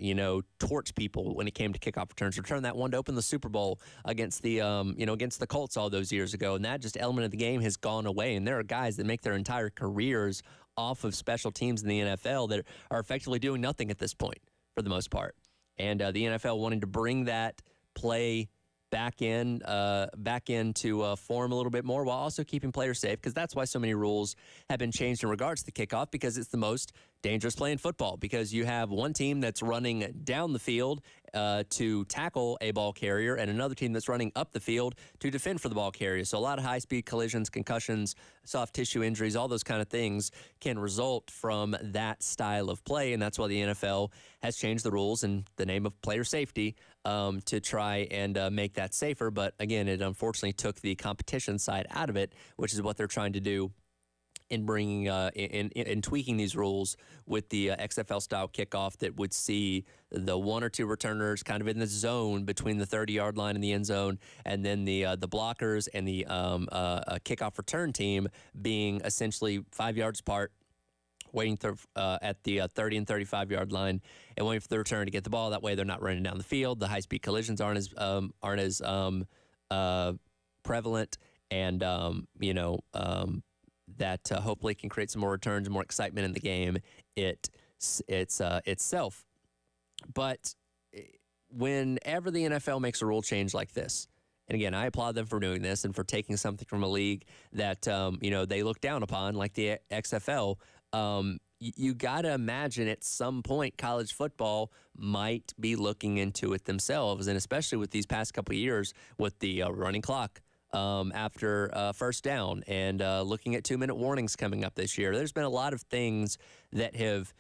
torch people when it came to kickoff returns. Return that one to open the Super Bowl against the, against the Colts all those years ago. And that just element of the game has gone away. And there are guys that make their entire careers off of special teams in the NFL that are effectively doing nothing at this point for the most part. And the NFL wanting to bring that play back into form a little bit more while also keeping players safe, because that's why so many rules have been changed in regards to the kickoff, because it's the most dangerous play in football, because you have one team that's running down the field to tackle a ball carrier and another team that's running up the field to defend for the ball carrier. So a lot of high-speed collisions, concussions, soft tissue injuries, all those kind of things can result from that style of play, and that's why the NFL has changed the rules in the name of player safety to try and make that safer. But again, it unfortunately took the competition side out of it, which is what they're trying to do in bringing in tweaking these rules with the XFL style kickoff that would see the one or two returners kind of in the zone between the 30-yard line and the end zone, and then the blockers and the kickoff return team being essentially 5 yards apart, waiting at the 30 and 35-yard line and waiting for the return to get the ball. That way they're not running down the field. The high-speed collisions aren't as prevalent, and that hopefully can create some more returns and more excitement in the game itself. But whenever the NFL makes a rule change like this, and again, I applaud them for doing this and for taking something from a league that they look down upon, like the XFL. You got to imagine at some point college football might be looking into it themselves, and especially with these past couple of years with the running clock after first down and looking at 2-minute warnings coming up this year. There's been a lot of things that have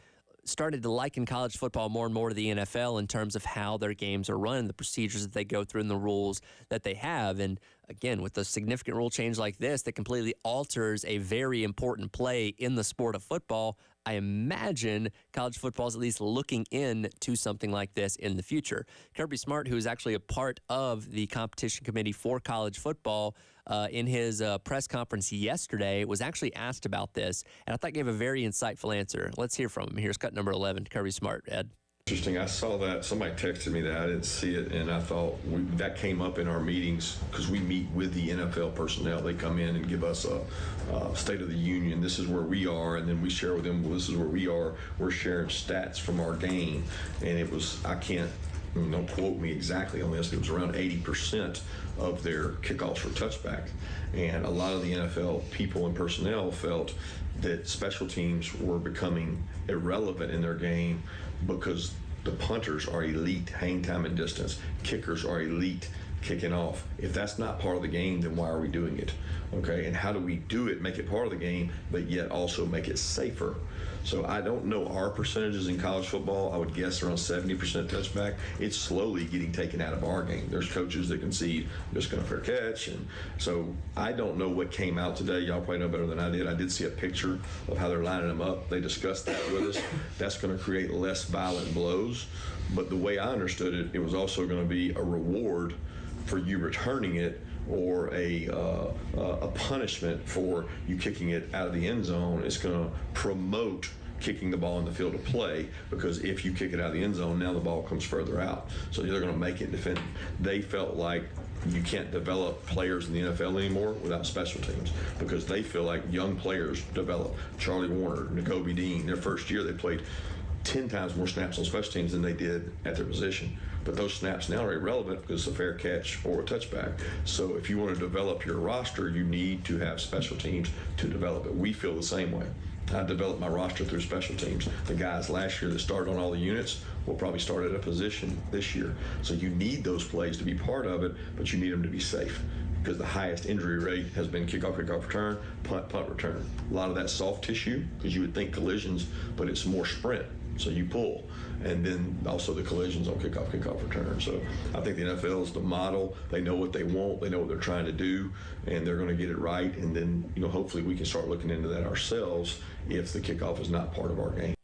started to liken college football more and more to the NFL in terms of how their games are run, the procedures that they go through, and the rules that they have. And again, with a significant rule change like this that completely alters a very important play in the sport of football, I imagine college football is at least looking into something like this in the future. Kirby Smart, who is actually a part of the competition committee for college football, in his press conference yesterday, was actually asked about this, and I thought gave a very insightful answer. Let's hear from him. Here's cut number 11, Kirby Smart. Ed. Interesting. I saw that. Somebody texted me that. I didn't see it, and I thought that came up in our meetings because we meet with the NFL personnel. They come in and give us a State of the Union. This is where we are, and then we share with them, well, this is where we are. We're sharing stats from our game, and it was, I can't, don't quote me exactly on this, it was around 80% of their kickoffs were touchbacks. And a lot of the NFL people and personnel felt that special teams were becoming irrelevant in their game because the punters are elite hang time and distance. Kickers are elite kicking off. If that's not part of the game, then why are we doing it? Okay, and how do we do it, make it part of the game, but yet also make it safer? So I don't know our percentages in college football. I would guess around 70% touchback. It's slowly getting taken out of our game. There's coaches that concede, just going to fair catch. And so I don't know what came out today. Y'all probably know better than I did. I did see a picture of how they're lining them up. They discussed that with us. That's going to create less violent blows. But the way I understood it, it was also going to be a reward for you returning it or a punishment for you kicking it out of the end zone. It's going to promote kicking the ball in the field of play, because if you kick it out of the end zone, now the ball comes further out. So they're going to make it defend. They felt like you can't develop players in the NFL anymore without special teams, because they feel like young players develop. Charlie Warner, N'Kobe Dean, their first year they played 10 times more snaps on special teams than they did at their position. But those snaps now are irrelevant because it's a fair catch or a touchback. So if you want to develop your roster, you need to have special teams to develop it. We feel the same way. I developed my roster through special teams. The guys last year that started on all the units will probably start at a position this year. So you need those plays to be part of it, but you need them to be safe, because the highest injury rate has been kickoff, return, punt, return. A lot of that soft tissue, because you would think collisions, but it's more sprint. So you pull, and then also the collisions on kickoff, return. So I think the NFL is the model. They know what they want. They know what they're trying to do, and they're going to get it right. And then, hopefully we can start looking into that ourselves if the kickoff is not part of our game.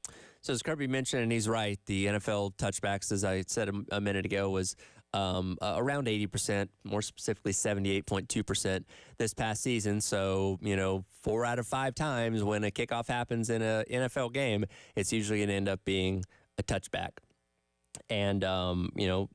So as Kirby mentioned, and he's right, the NFL touchbacks, as I said a minute ago, was around 80%, more specifically 78.2% this past season. So, 4 out of 5 times when a kickoff happens in an NFL game, it's usually going to end up being a touchback. And,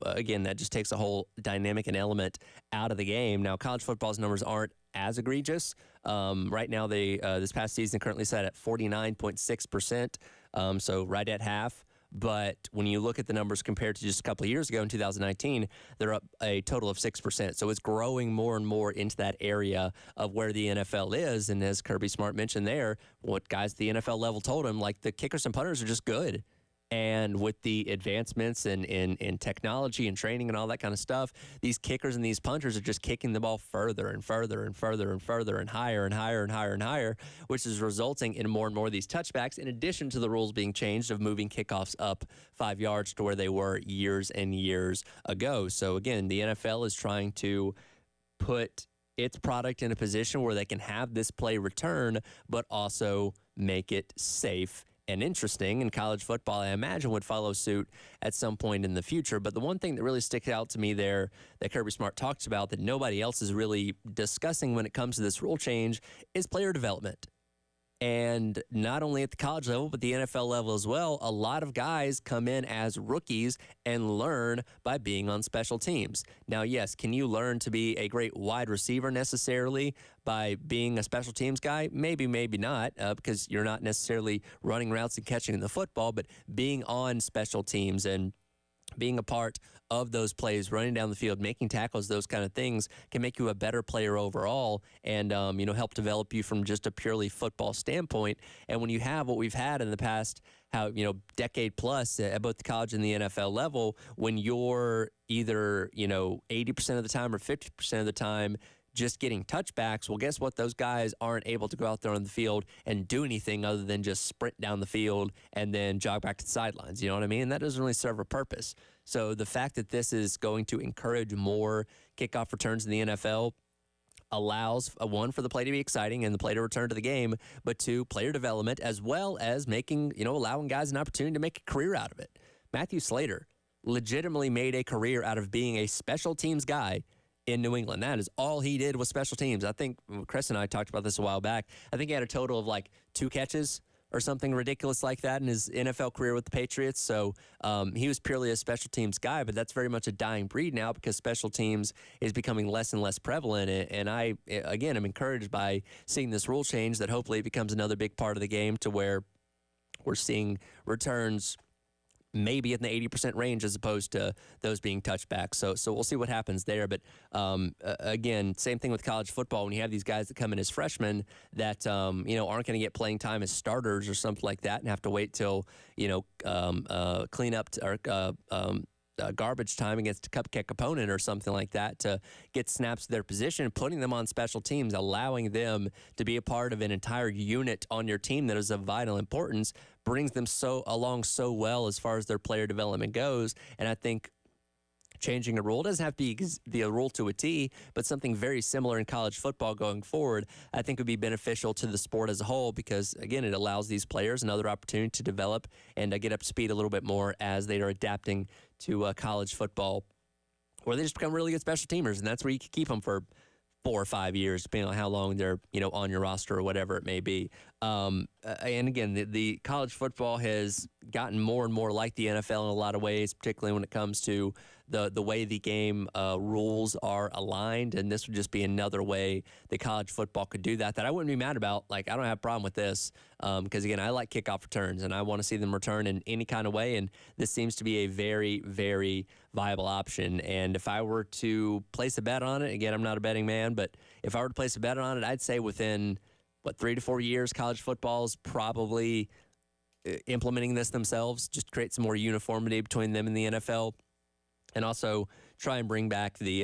again, that just takes a whole dynamic and element out of the game. Now, college football's numbers aren't as egregious. Right now, they this past season currently set at 49.6%, so right at half. But when you look at the numbers compared to just a couple of years ago in 2019, they're up a total of 6%. So it's growing more and more into that area of where the NFL is. And as Kirby Smart mentioned there, what guys at the NFL level told him, like, the kickers and punters are just good. And with the advancements in technology and training and all that kind of stuff, these kickers and these punters are just kicking the ball further and further and further and further and higher and higher and higher and higher, which is resulting in more and more of these touchbacks, in addition to the rules being changed of moving kickoffs up 5 yards to where they were years and years ago. So, again, the NFL is trying to put its product in a position where they can have this play return, but also make it safe and interesting. And college football, I imagine, would follow suit at some point in the future. But the one thing that really sticks out to me there that Kirby Smart talks about that nobody else is really discussing when it comes to this rule change is player development. And not only at the college level, but the NFL level as well, a lot of guys come in as rookies and learn by being on special teams. Now, yes, can you learn to be a great wide receiver necessarily by being a special teams guy? Maybe, maybe not, because you're not necessarily running routes and catching the football, but being on special teams and being a part of those plays, running down the field, making tackles, those kind of things can make you a better player overall and, help develop you from just a purely football standpoint. And when you have what we've had in the past, decade plus at both the college and the NFL level, when you're either, 80% of the time or 50% of the time just getting touchbacks, well, guess what? Those guys aren't able to go out there on the field and do anything other than just sprint down the field and then jog back to the sidelines. You know what I mean? That doesn't really serve a purpose. So the fact that this is going to encourage more kickoff returns in the NFL allows, one, for the play to be exciting and the play to return to the game, but two, player development, as well as making, allowing guys an opportunity to make a career out of it. Matthew Slater legitimately made a career out of being a special teams guy in New England. That is all he did was special teams. I think Chris and I talked about this a while back. I think he had a total of like 2 catches or something ridiculous like that in his NFL career with the Patriots. So he was purely a special teams guy, but that's very much a dying breed now because special teams is becoming less and less prevalent. And I, again, am encouraged by seeing this rule change that hopefully it becomes another big part of the game to where we're seeing returns maybe in the 80% range as opposed to those being touchbacks. So we'll see what happens there. But again, same thing with college football. When you have these guys that come in as freshmen that, aren't going to get playing time as starters or something like that and have to wait till, clean up or garbage time against a cupcake opponent or something like that to get snaps to their position, putting them on special teams, allowing them to be a part of an entire unit on your team that is of vital importance, brings them along so well as far as their player development goes. And I think changing a rule doesn't have to be a rule to a T, but something very similar in college football going forward, I think would be beneficial to the sport as a whole because, again, it allows these players another opportunity to develop and get up to speed a little bit more as they are adapting to college football, where they just become really good special teamers, and that's where you can keep them for 4 or 5 years, depending on how long they're, on your roster or whatever it may be. And again, the college football has gotten more and more like the NFL in a lot of ways, particularly when it comes to the way the game rules are aligned. And this would just be another way that college football could do that I wouldn't be mad about. Like, I don't have a problem with this because, again, I like kickoff returns, and I want to see them return in any kind of way. And this seems to be a very, very viable option. And if I were to place a bet on it, again, I'm not a betting man, but if I were to place a bet on it, I'd say within, 3 to 4 years, college football is probably implementing this themselves, just to create some more uniformity between them and the NFL, and also try and bring back the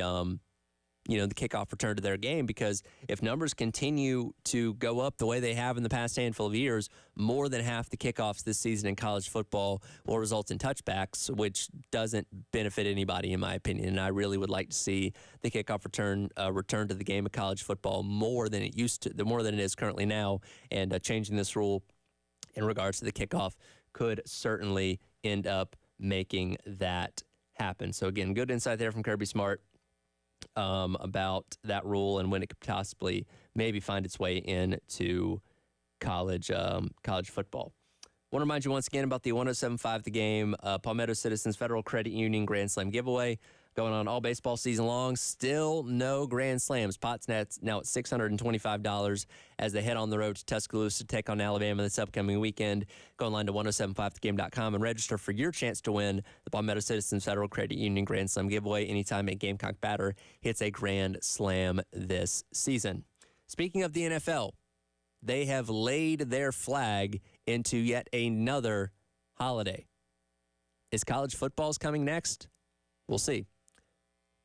kickoff return to their game, because if numbers continue to go up the way they have in the past handful of years, more than half the kickoffs this season in college football will result in touchbacks, which doesn't benefit anybody, in my opinion. And I really would like to see the kickoff return to the game of college football more than it used to, more than it is currently now. And changing this rule in regards to the kickoff could certainly end up making that happen. So again, good insight there from Kirby Smart about that rule and when it could possibly maybe find its way into college football. Want to remind you once again about the 107.5 The Game Palmetto Citizens Federal Credit Union Grand Slam giveaway going on all baseball season long. Still no Grand Slams. Pot's now at $625 as they head on the road to Tuscaloosa to take on Alabama this upcoming weekend. Go online to 1075thegame.com and register for your chance to win the Palmetto Citizens Federal Credit Union Grand Slam giveaway anytime a Gamecock batter hits a Grand Slam this season. Speaking of the NFL, they have laid their flag into yet another holiday. Is college football's coming next? We'll see.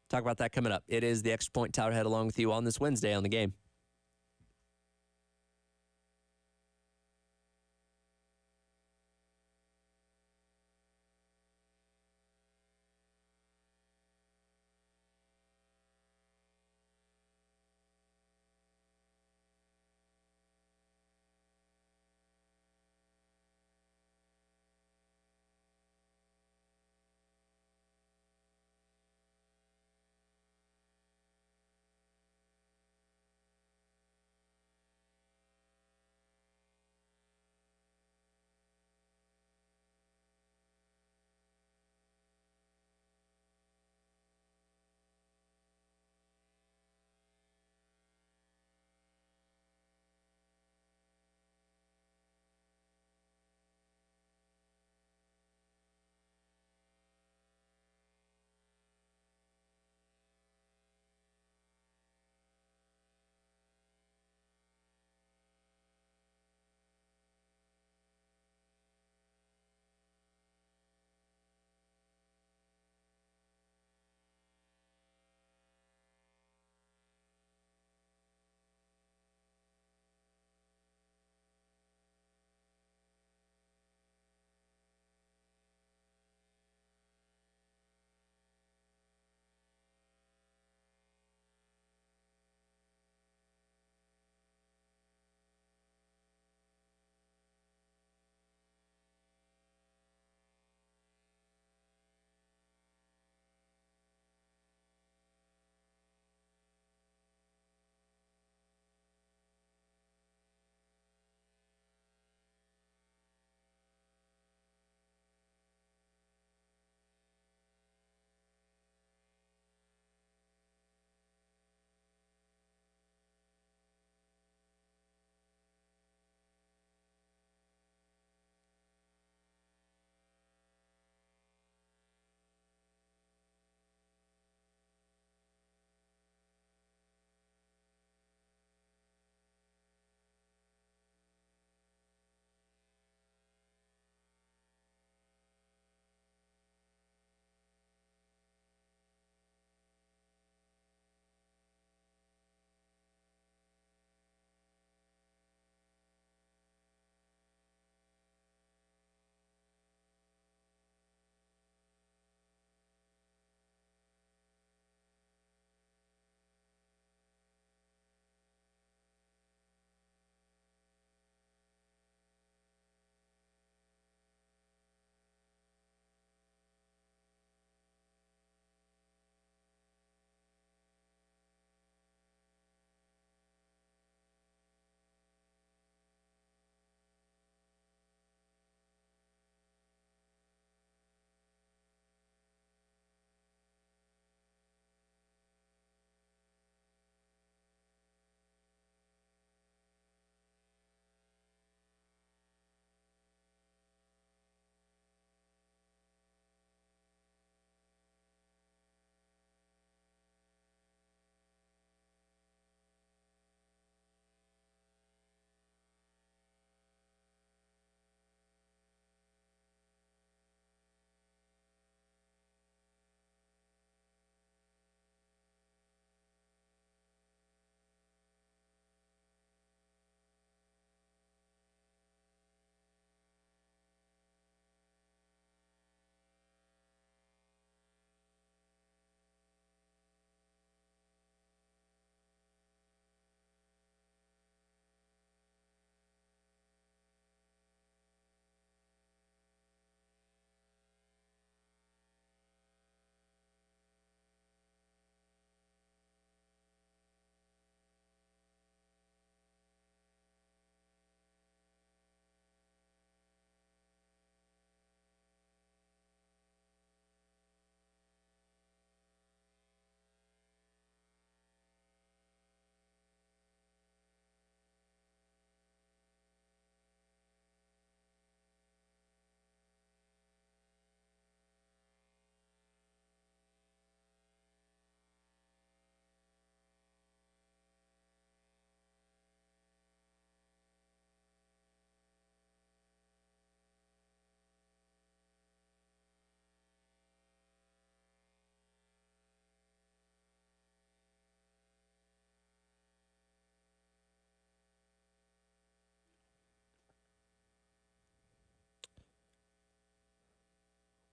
Talk about that coming up. It is the Extra Point. Tyler Head along with you on this Wednesday on The Game.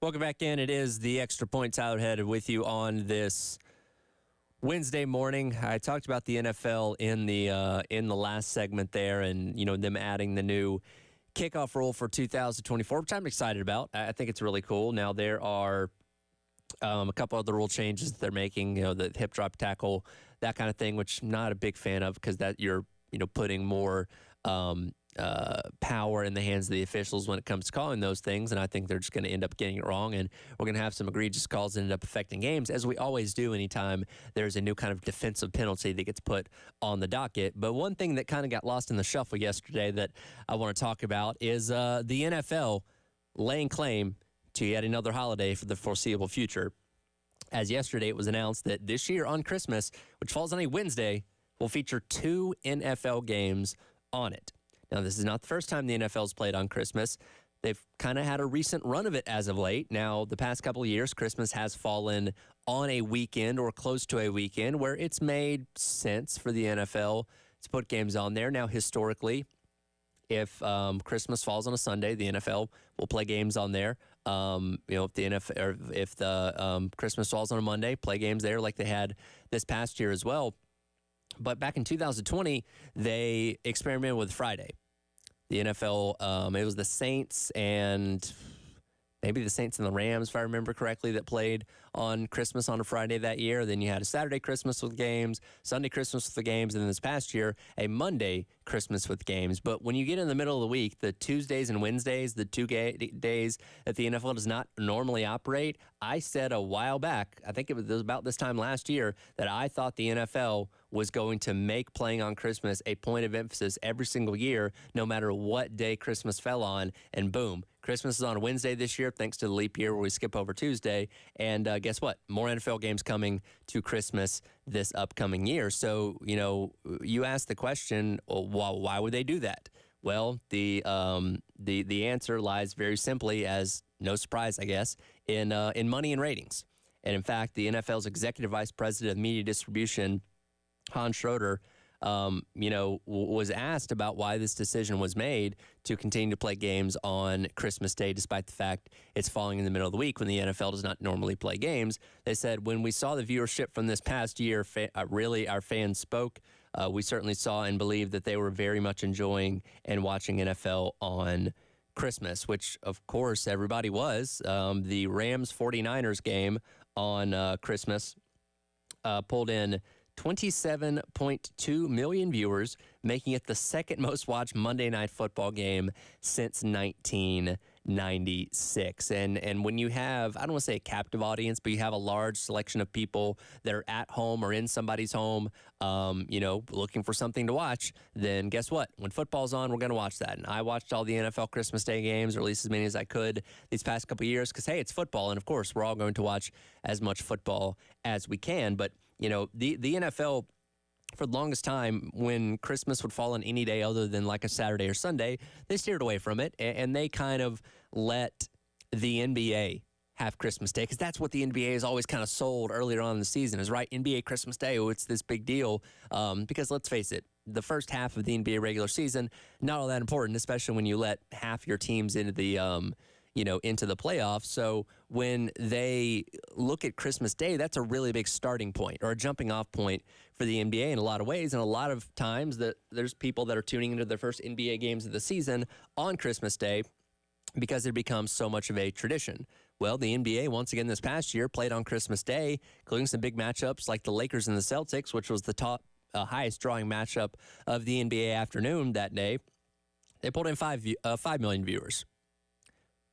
Welcome back in. It is the Extra Point. Tyler Head with you on this Wednesday morning. I talked about the NFL in the last segment there, and them adding the new kickoff rule for 2024, which I'm excited about. I think it's really cool. Now there are a couple other rule changes that they're making. The hip drop tackle, that kind of thing, which I'm not a big fan of because that you're putting more power in the hands of the officials when it comes to calling those things, and I think they're just going to end up getting it wrong, and we're going to have some egregious calls that end up affecting games, as we always do anytime there's a new kind of defensive penalty that gets put on the docket. But one thing that kind of got lost in the shuffle yesterday that I want to talk about is the NFL laying claim to yet another holiday for the foreseeable future. As yesterday it was announced that this year on Christmas, which falls on a Wednesday, will feature 2 NFL games on it. Now, this is not the first time the NFL's played on Christmas. They've kind of had a recent run of it as of late. Now, the past couple of years, Christmas has fallen on a weekend or close to a weekend where it's made sense for the NFL to put games on there. Now, historically, if Christmas falls on a Sunday, the NFL will play games on there. If the NFL, or if the Christmas falls on a Monday, play games there like they had this past year as well. But back in 2020, they experimented with Friday. The NFL, it was the Saints and maybe the Saints and the Rams, if I remember correctly, that played on Christmas on a Friday that year. Then you had a Saturday Christmas with games, Sunday Christmas with the games, and then this past year, a Monday Christmas with games. But when you get in the middle of the week, the Tuesdays and Wednesdays, the 2 days that the NFL does not normally operate, I said a while back, I think it was about this time last year, that I thought the NFL was going to make playing on Christmas a point of emphasis every single year, no matter what day Christmas fell on, and boom, Christmas is on a Wednesday this year, thanks to the leap year where we skip over Tuesday. And guess what? More NFL games coming to Christmas this upcoming year. So, you ask the question, well, why would they do that? Well, the answer lies very simply, as no surprise, I guess, in money and ratings. And in fact, the NFL's executive vice president of media distribution, Hans Schroeder, was asked about why this decision was made to continue to play games on Christmas Day, despite the fact it's falling in the middle of the week when the NFL does not normally play games. They said, when we saw the viewership from this past year, really our fans spoke. We certainly saw and believed that they were very much enjoying and watching NFL on Christmas, which, of course, everybody was. The Rams-49ers game on Christmas pulled in 27.2 million viewers, making it the second most watched Monday Night Football game since 1996. And when you have, I don't want to say a captive audience, but you have a large selection of people that are at home or in somebody's home, looking for something to watch, then guess what? When football's on, we're going to watch that. And I watched all the NFL Christmas Day games, or at least as many as I could these past couple of years, because, hey, it's football. And, of course, we're all going to watch as much football as we can. But the NFL, for the longest time, when Christmas would fall on any day other than like a Saturday or Sunday, they steered away from it, and they kind of let the NBA have Christmas Day, because that's what the NBA has always kind of sold earlier on in the season is, right, NBA Christmas Day, it's this big deal, because let's face it, the first half of the NBA regular season, not all that important, especially when you let half your teams into the into the playoffs. So when they look at Christmas Day, that's a really big starting point or a jumping off point for the NBA in a lot of ways. And a lot of times that there's people that are tuning into their first NBA games of the season on Christmas Day because it becomes so much of a tradition. Well, the NBA, once again this past year, played on Christmas Day, including some big matchups like the Lakers and the Celtics, which was the top highest drawing matchup of the NBA afternoon that day. They pulled in 5 million viewers.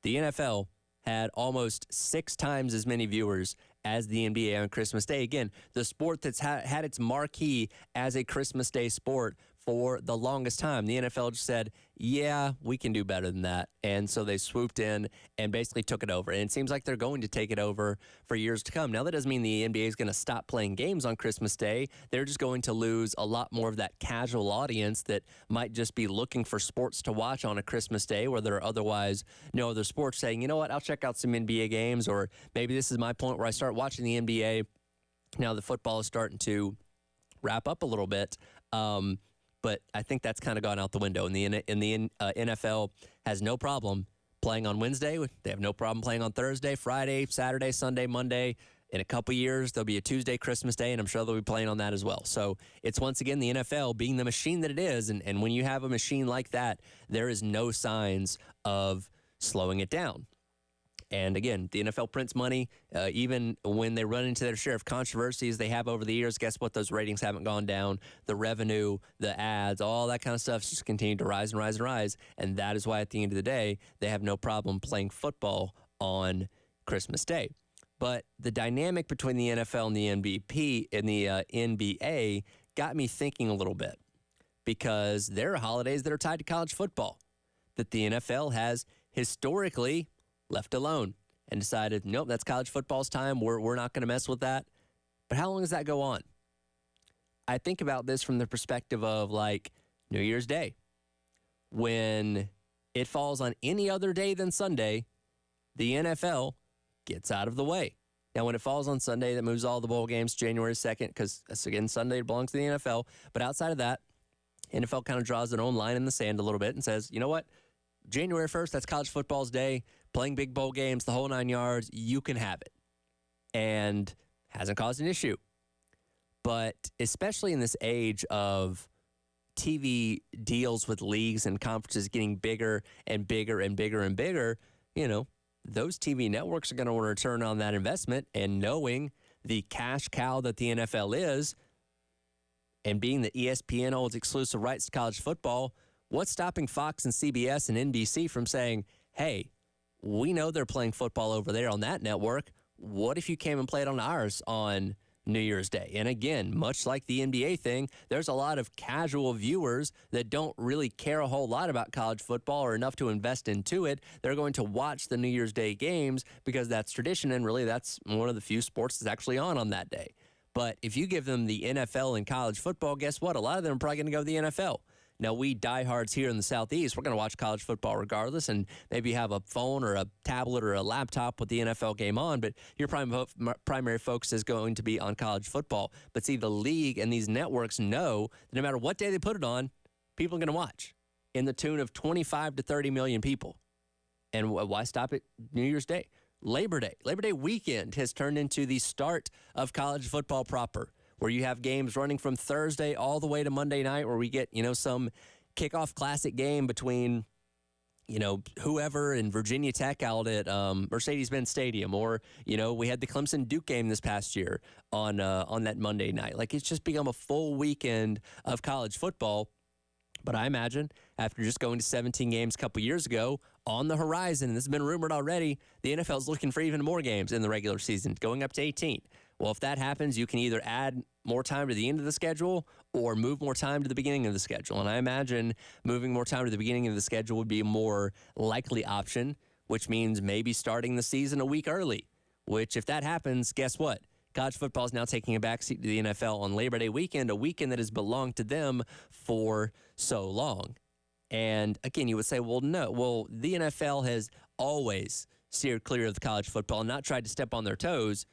The NFL had almost 6 times as many viewers as the NBA on Christmas Day. Again, the sport that's had its marquee as a Christmas Day sport for the longest time. The NFL just said, yeah, we can do better than that. And so they swooped in and basically took it over. And it seems like they're going to take it over for years to come. Now, that doesn't mean the NBA is going to stop playing games on Christmas Day. They're just going to lose a lot more of that casual audience that might just be looking for sports to watch on a Christmas Day where there are otherwise no other sports, saying, you know what, I'll check out some NBA games, or maybe this is my point where I start watching the NBA now that football is starting to wrap up a little bit. But I think that's kind of gone out the window. And the NFL has no problem playing on Wednesday. They have no problem playing on Thursday, Friday, Saturday, Sunday, Monday. In a couple years, there'll be a Tuesday, Christmas Day, and I'm sure they'll be playing on that as well. So it's, once again, the NFL being the machine that it is. And when you have a machine like that, there is no signs of slowing it down. And again, the NFL prints money. Even when they run into their share of controversies they have over the years, guess what? Those ratings haven't gone down. The revenue, the ads, all that kind of stuff just continue to rise and rise and rise. And that is why at the end of the day, they have no problem playing football on Christmas Day. But the dynamic between the NFL and the NBA got me thinking a little bit, because there are holidays that are tied to college football that the NFL has historically left alone and decided, nope, that's college football's time. We're not going to mess with that. But how long does that go on? I think about this from the perspective of like New Year's Day. When it falls on any other day than Sunday, the NFL gets out of the way. Now, when it falls on Sunday, that moves all the bowl games January 2nd, because, again, Sunday belongs to the NFL. But outside of that, NFL kind of draws their own line in the sand a little bit and says, you know what? January 1st, that's college football's day, playing big bowl games, the whole 9 yards, you can have it. And hasn't caused an issue. But especially in this age of TV deals with leagues and conferences getting bigger and bigger and bigger and bigger, you know, those TV networks are going to want to return on that investment, and knowing the cash cow that the NFL is, and being that ESPN holds exclusive rights to college football, what's stopping Fox and CBS and NBC from saying, hey, we know they're playing football over there on that network. What if you came and played on ours on New Year's Day? And again, much like the NBA thing, there's a lot of casual viewers that don't really care a whole lot about college football or enough to invest into it. They're going to watch the New Year's Day games because that's tradition, and really that's one of the few sports that's actually on that day. But if you give them the NFL and college football, guess what? A lot of them are probably going to go to the NFL. Now, we diehards here in the Southeast, we're going to watch college football regardless, and maybe have a phone or a tablet or a laptop with the NFL game on, but your primary focus is going to be on college football. But see, the league and these networks know that no matter what day they put it on, people are going to watch, in the tune of 25 to 30 million people. And why stop at New Year's Day? Labor Day weekend has turned into the start of college football proper, where you have games running from Thursday all the way to Monday night, where we get, some kickoff classic game between, whoever in Virginia Tech out at Mercedes-Benz Stadium, or, we had the Clemson-Duke game this past year on that Monday night. Like, it's just become a full weekend of college football. But I imagine after just going to 17 games a couple years ago, on the horizon, and this has been rumored already, the NFL is looking for even more games in the regular season, going up to 18. Well, if that happens, you can either add more time to the end of the schedule or move more time to the beginning of the schedule. And I imagine moving more time to the beginning of the schedule would be a more likely option, which means maybe starting the season a week early, which if that happens, guess what? College football is now taking a backseat to the NFL on Labor Day weekend, a weekend that has belonged to them for so long. And again, you would say, well, no. Well, the NFL has always steered clear of the college football and not tried to step on their toes.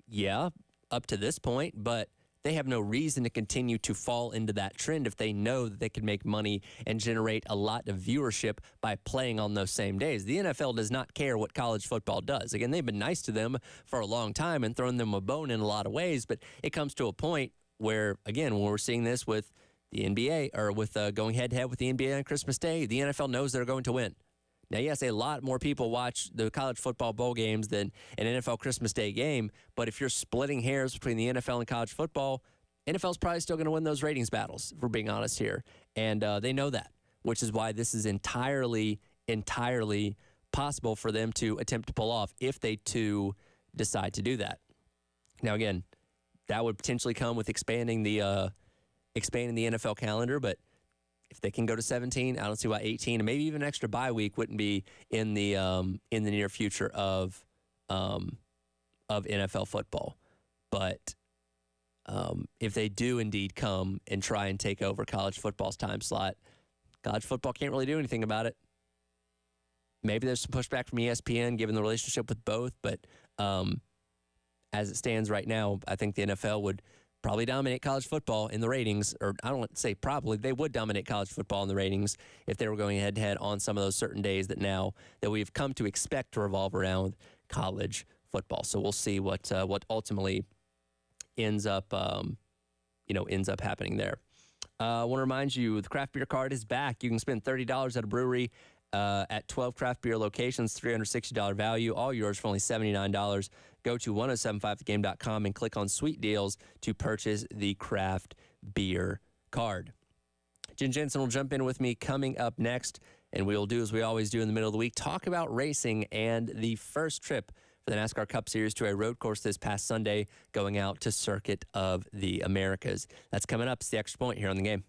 Yeah, up to this point, but they have no reason to continue to fall into that trend if they know that they can make money and generate a lot of viewership by playing on those same days. The NFL does not care what college football does. Again, they've been nice to them for a long time and thrown them a bone in a lot of ways, but it comes to a point where, again, when we're seeing this with the NBA, or with going head-to-head with the NBA on Christmas Day, the NFL knows they're going to win. Now, yes, a lot more people watch the college football bowl games than an NFL Christmas Day game, but if you're splitting hairs between the NFL and college football, NFL's probably still going to win those ratings battles, if we're being honest here. And they know that, which is why this is entirely possible for them to attempt to pull off if they too decide to do that. Now, again, that would potentially come with expanding the NFL calendar, but if they can go to 17, I don't see why 18 and maybe even an extra bye week wouldn't be in the near future of NFL football. But if they do indeed come and try and take over college football's time slot, college football can't really do anything about it. Maybe there's some pushback from ESPN given the relationship with both, but as it stands right now, I think the NFL would probably dominate college football in the ratings, or I don't want to say probably, they would dominate college football in the ratings if they were going head-to-head on some of those certain days that we've come to expect to revolve around college football. So we'll see what ultimately ends up happening there. I want to remind you, the craft beer card is back. You can spend $30 at a brewery at 12 craft beer locations, $360 value, all yours for only $79. Go to 1075thegame.com and click on Sweet Deals to purchase the craft beer card. Jen Jensen will jump in with me coming up next, and we'll do as we always do in the middle of the week, talk about racing and the first trip for the NASCAR Cup Series to a road course this past Sunday, going out to Circuit of the Americas. That's coming up. It's the Extra Point here on the game.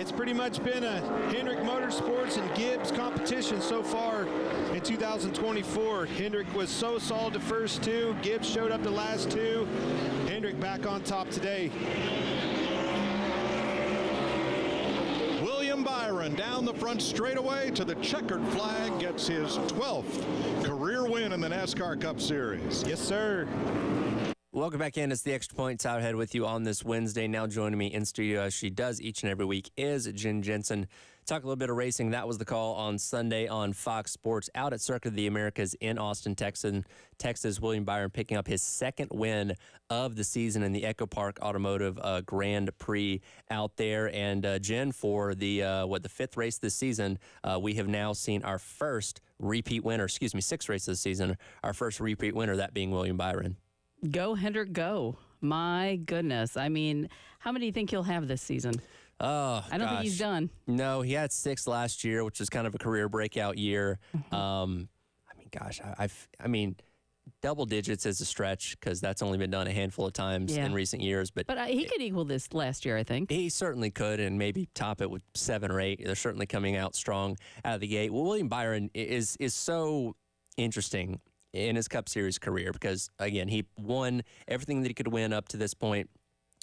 It's pretty much been a Hendrick Motorsports and Gibbs competition so far in 2024. Hendrick was so solid the first two. Gibbs showed up the last two. Hendrick back on top today. William Byron down the front straightaway to the checkered flag, gets his 12th career win in the NASCAR Cup Series. Yes, sir. Welcome back in. It's the Extra Points Out Ahead with you on this Wednesday. Now joining me in studio, as she does each and every week, is Jen Jensen. Talk a little bit of racing. That was the call on Sunday on Fox Sports out at Circuit of the Americas in Austin, Texas. William Byron picking up his second win of the season in the Echo Park Automotive Grand Prix out there. And Jen, for the fifth race this season, we have now seen our first repeat winner. Excuse me, sixth race this season. Our first repeat winner, that being William Byron. Go, Hendrick, go. My goodness. I mean, how many do you think he'll have this season? Oh, I don't think he's done. No, he had 6 last year, which was kind of a career breakout year. I mean, double digits is a stretch because that's only been done a handful of times in recent years. But he could equal this last year, I think. He certainly could, and maybe top it with 7 or 8. They're certainly coming out strong out of the gate. Well, William Byron is so interesting in his Cup Series career because, again, he won everything that he could win up to this point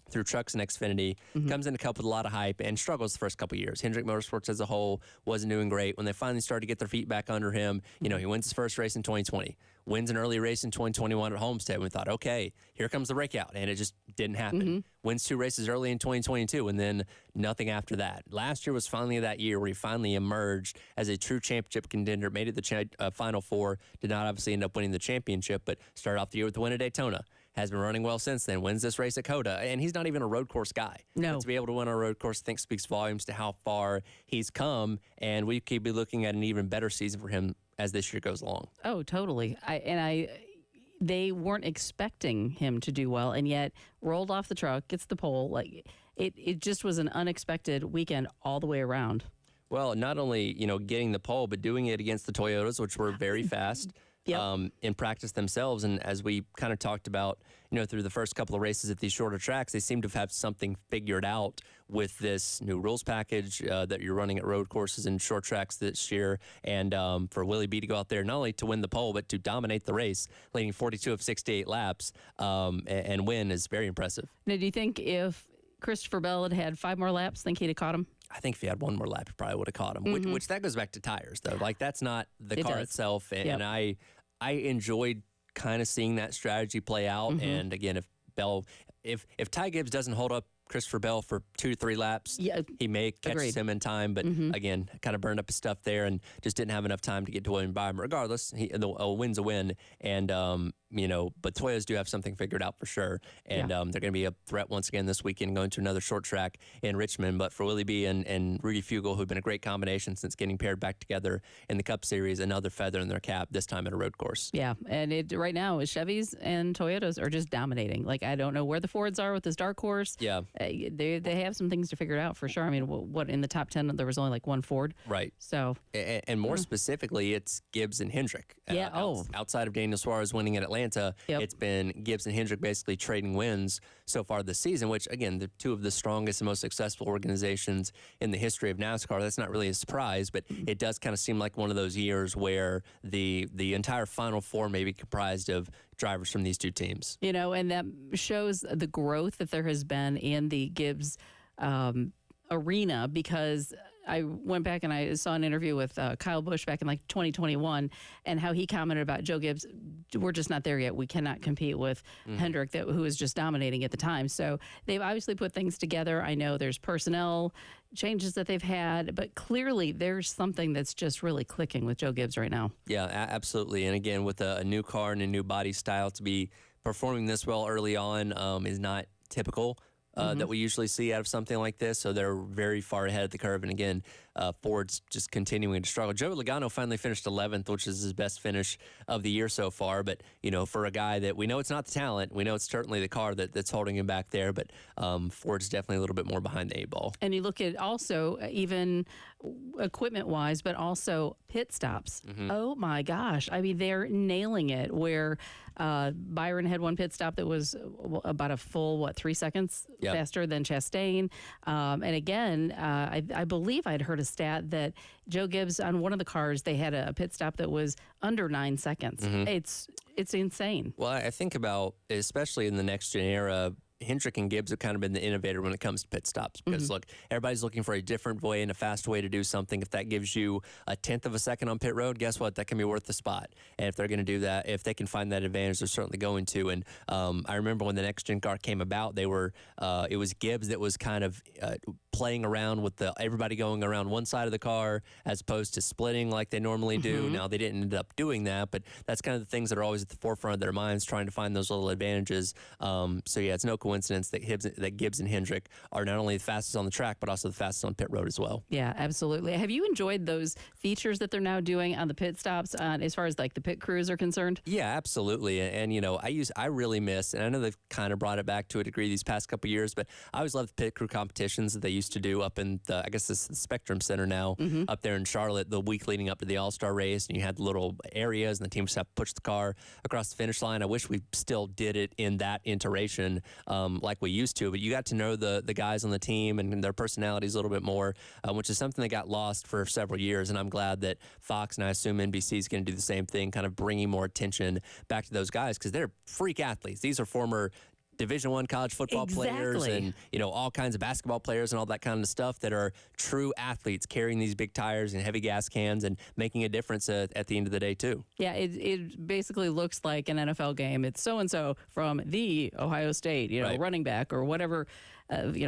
through trucks and Xfinity, comes in a cup with a lot of hype and struggles the first couple of years. Hendrick Motorsports as a whole wasn't doing great. When they finally started to get their feet back under him, he wins his first race in 2020, wins an early race in 2021 at Homestead. We thought, okay, here comes the breakout, and it just didn't happen. Wins 2 races early in 2022, and then nothing after that. Last year was finally that year where he finally emerged as a true championship contender, made it the Final Four, did not obviously end up winning the championship, but started off the year with the win at Daytona. Has been running well since then, wins this race at COTA, and he's not even a road course guy. No. But to be able to win a road course, I think, speaks volumes to how far he's come, and we could be looking at an even better season for him as this year goes along. Oh, totally. They weren't expecting him to do well, and yet rolled off the truck, gets the pole. Like it just was an unexpected weekend all the way around. Well, not only getting the pole, but doing it against the Toyotas, which were very fast. In practice themselves. And as we kind of talked about, through the first couple of races at these shorter tracks, they seem to have something figured out with this new rules package that you're running at road courses and short tracks this year. And for Willie B to go out there, not only to win the pole, but to dominate the race, leading 42 of 68 laps and win is very impressive. Now, do you think if Christopher Bell had had 5 more laps, think he'd have caught him? I think if he had 1 more lap, he probably would have caught him, which that goes back to tires, though. Like, that's not the car itself. And I enjoyed kind of seeing that strategy play out. And again, if Ty Gibbs doesn't hold up Christopher Bell for 2 to 3 laps, he may catch him in time. But again, kind of burned up his stuff there and just didn't have enough time to get to William Byron. Regardless, a win's a win. And, but Toyotas do have something figured out for sure. And they're going to be a threat once again this weekend, going to another short track in Richmond. But for Willie B and Rudy Fugle, who've been a great combination since getting paired back together in the Cup Series, another feather in their cap, this time at a road course. Yeah, and right now, Chevys and Toyotas are just dominating. Like, I don't know where the Fords are with this dark horse. Yeah. They have some things to figure out for sure. I mean, what in the top 10, there was only like 1 Ford. Right. So. And more specifically, it's Gibbs and Hendrick. Yeah. Outside of Daniel Suarez winning at Atlanta, it's been Gibbs and Hendrick basically trading wins so far this season, which, again, they're 2 of the strongest and most successful organizations in the history of NASCAR. That's not really a surprise, but it does kind of seem like one of those years where the entire Final Four may be comprised of drivers from these 2 teams. And that shows the growth that there has been in the Gibbs arena, because I went back and I saw an interview with Kyle Busch back in like 2021 and how he commented about Joe Gibbs. We're just not there yet. We cannot compete with Hendrick, who was just dominating at the time. So they've obviously put things together. I know there's personnel changes that they've had, but clearly there's something that's just really clicking with Joe Gibbs right now. Yeah, absolutely. And again, with a new car and a new body style, to be performing this well early on is not typical. That we usually see out of something like this. So they're very far ahead of the curve. And again, Ford's just continuing to struggle. Joe Logano finally finished 11th, which is his best finish of the year so far. But, for a guy that we know it's not the talent, we know it's certainly the car that's holding him back there. But Ford's definitely a little bit more behind the 8 ball. And you look at also even equipment-wise, but also pit stops. Oh, my gosh. I mean, they're nailing it where Byron had one pit stop that was about a full, 3 seconds faster than Chastain. And again, I believe I'd heard a stat that Joe Gibbs on one of the cars, they had a pit stop that was under 9 seconds. It's insane. Well, I think about, especially in the next gen era, Hendrick and Gibbs have kind of been the innovator when it comes to pit stops because, look, everybody's looking for a different way and a fast way to do something. If that gives you a 1/10 of a second on pit road, guess what? That can be worth the spot. And if they're going to do that, if they can find that advantage, they're certainly going to. And I remember when the next-gen car came about, they were it was Gibbs that was kind of playing around with everybody going around one side of the car as opposed to splitting like they normally do. Now, they didn't end up doing that, but that's kind of the things that are always at the forefront of their minds, trying to find those little advantages. So, yeah, it's no coincidence that Gibbs and Hendrick are not only the fastest on the track, but also the fastest on pit road as well. Yeah, absolutely. Have you enjoyed those features that they're now doing on the pit stops as far as like the pit crews are concerned? Yeah, absolutely. And I really miss, and I know they've kind of brought it back to a degree these past couple of years, but I always loved the pit crew competitions that they used to do up in I guess this is the Spectrum Center now, up there in Charlotte, the week leading up to the All-Star race, and you had little areas and the teams have to push the car across the finish line. I wish we still did it in that iteration like we used to, but you got to know the guys on the team and their personalities a little bit more, which is something that got lost for several years, and I'm glad that Fox and I assume NBC is going to do the same thing, kind of bringing more attention back to those guys because they're freak athletes. These are former Division I college football players and, all kinds of basketball players and all that kind of stuff that are true athletes carrying these big tires and heavy gas cans and making a difference at the end of the day, too. Yeah, it basically looks like an NFL game. It's so-and-so from the Ohio State, running back or whatever,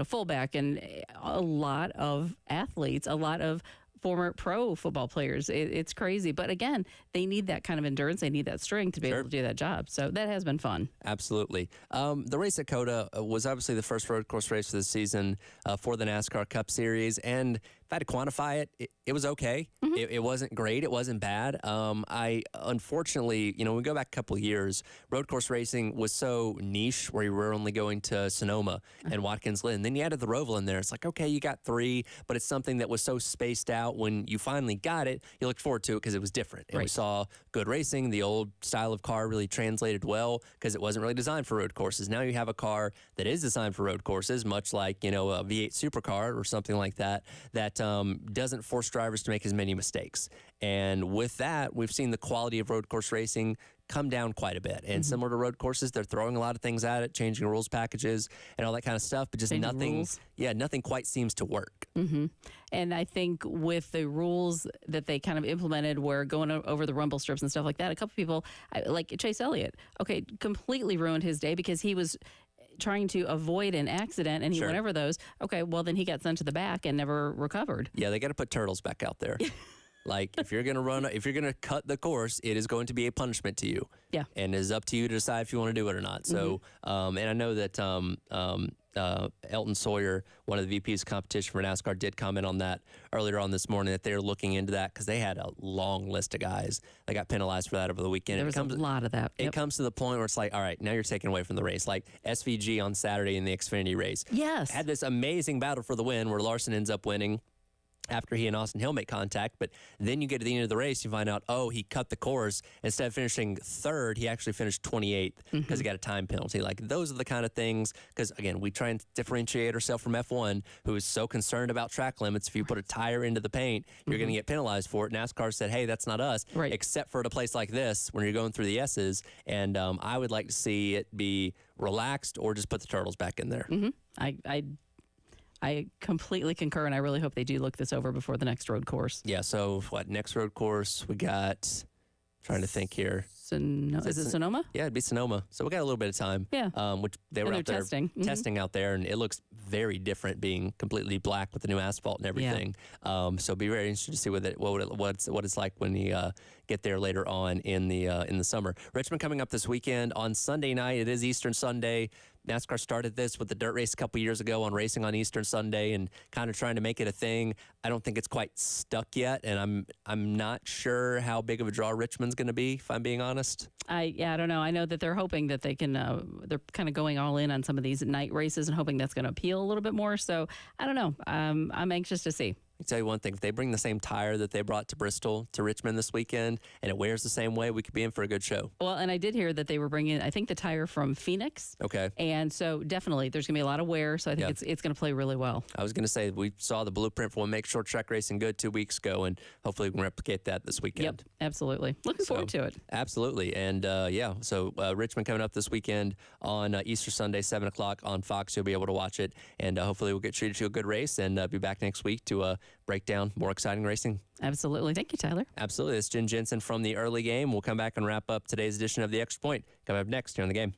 fullback, and a lot of athletes, a lot of former pro football players. It's crazy. But again, they need that kind of endurance. They need that strength to be able to do that job. So that has been fun. Absolutely. The race at COTA was obviously the first road course race of the season for the NASCAR Cup Series. And if I had to quantify it was okay. It wasn't great. It wasn't bad. I unfortunately, we go back a couple of years, road course racing was so niche where you were only going to Sonoma and Watkins Glen. Then you added the Roval in there. It's like, okay, you got 3, but it's something that was so spaced out. When you finally got it, you looked forward to it because it was different. And we saw good racing. The old style of car really translated well because it wasn't really designed for road courses. Now you have a car that is designed for road courses, much like, a V8 supercar or something like that, that doesn't force drivers to make as many mistakes. And with that, we've seen the quality of road course racing come down quite a bit. And similar to road courses, they're throwing a lot of things at it, changing rules packages and all that kind of stuff, but just nothing quite seems to work. And I think with the rules that they kind of implemented where going over the rumble strips and stuff like that, a couple people, like Chase Elliott, completely ruined his day because he was trying to avoid an accident and he went over those. Okay, well then he got sent to the back and never recovered. Yeah, they got to put turtles back out there. Like if you're gonna cut the course, it is going to be a punishment to you. Yeah, and it's up to you to decide if you want to do it or not. So, and I know that Elton Sawyer, one of the VPs of competition for NASCAR, did comment on that earlier on this morning that they're looking into that because they had a long list of guys that got penalized for that over the weekend. There was a lot of that. It comes to the point where it's like, all right, now you're taken away from the race. Like SVG on Saturday in the Xfinity race. Yes, had this amazing battle for the win where Larson ends up winning after he and Austin Hill make contact, but then you get to the end of the race, you find out, he cut the course. Instead of finishing 3rd, he actually finished 28th because he got a time penalty. Like, those are the kind of things, because, again, we try and differentiate ourselves from F1, who is so concerned about track limits. If you put a tire into the paint, you're going to get penalized for it. NASCAR said, hey, that's not us, except for at a place like this when you're going through the S's, and I would like to see it be relaxed or just put the turtles back in there. I completely concur, and I really hope they do look this over before the next road course. Yeah, so next road course, we got, trying to think here. Is it Sonoma? Yeah, it'd be Sonoma. So we got a little bit of time. Yeah. Which they were out there testing out there, and it looks very different being completely black with the new asphalt and everything. Yeah. So be very interested to see what it's like when you get there later on in the summer. Richmond coming up this weekend on Sunday night. It is Eastern Sunday. NASCAR started this with the dirt race a couple years ago on racing on Easter Sunday and kind of trying to make it a thing. I don't think it's quite stuck yet, and I'm not sure how big of a draw Richmond's going to be, if I'm being honest. I don't know. I know that they're hoping that they can. They're kind of going all in on some of these night races and hoping that's going to appeal a little bit more. So I don't know. I'm anxious to see. I tell you one thing, if they bring the same tire that they brought to Bristol to Richmond this weekend and it wears the same way, we could be in for a good show. Well, and I did hear that they were bringing, I think, the tire from Phoenix. Okay. And so definitely there's going to be a lot of wear, so I think it's going to play really well. I was going to say, we saw the blueprint for what makes short track racing good 2 weeks ago, and hopefully we can replicate that this weekend. Yep, absolutely. Looking forward to it. Absolutely. And so Richmond coming up this weekend on Easter Sunday, 7 o'clock on Fox. You'll be able to watch it, and hopefully we'll get treated to a good race and be back next week to break down more exciting racing. Absolutely. Thank you, Tyler. Absolutely. It's Jen Jensen from the early game. We'll come back and wrap up today's edition of The Extra Point. Coming up next here on The Game.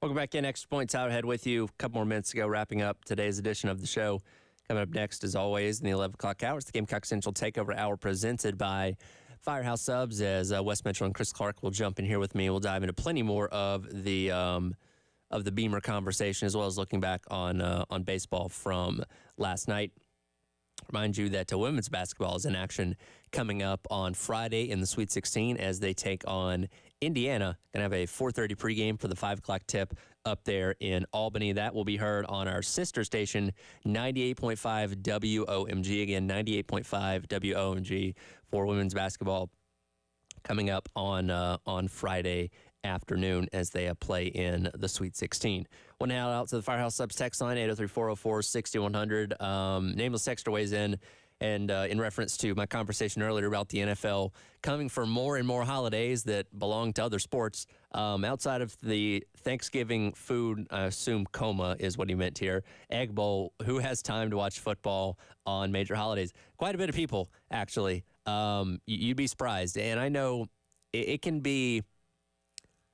Welcome back in. Extra Points out ahead with you. A couple more minutes ago, wrapping up today's edition of the show. Coming up next, as always, in the 11 o'clock hour, it's the Gamecock Central Takeover Hour presented by Firehouse Subs, as Wes Mitchell and Chris Clark will jump in here with me. We'll dive into plenty more of the Beamer conversation, as well as looking back on baseball from last night. Remind you that women's basketball is in action coming up on Friday in the Sweet 16 as they take on Indiana. Going to have a 4:30 pregame for the 5 o'clock tip up there in Albany. That will be heard on our sister station, 98.5 WOMG. Again, 98.5 WOMG for women's basketball coming up on Friday afternoon as they play in the Sweet 16. One out to the Firehouse Subs text line, 803-404-6100. Nameless texter weighs in, and in reference to my conversation earlier about the NFL coming for more and more holidays that belong to other sports. Outside of the Thanksgiving food, I assume coma is what he meant here, Egg Bowl, who has time to watch football on major holidays? Quite a bit of people, actually. You'd be surprised. And I know it can be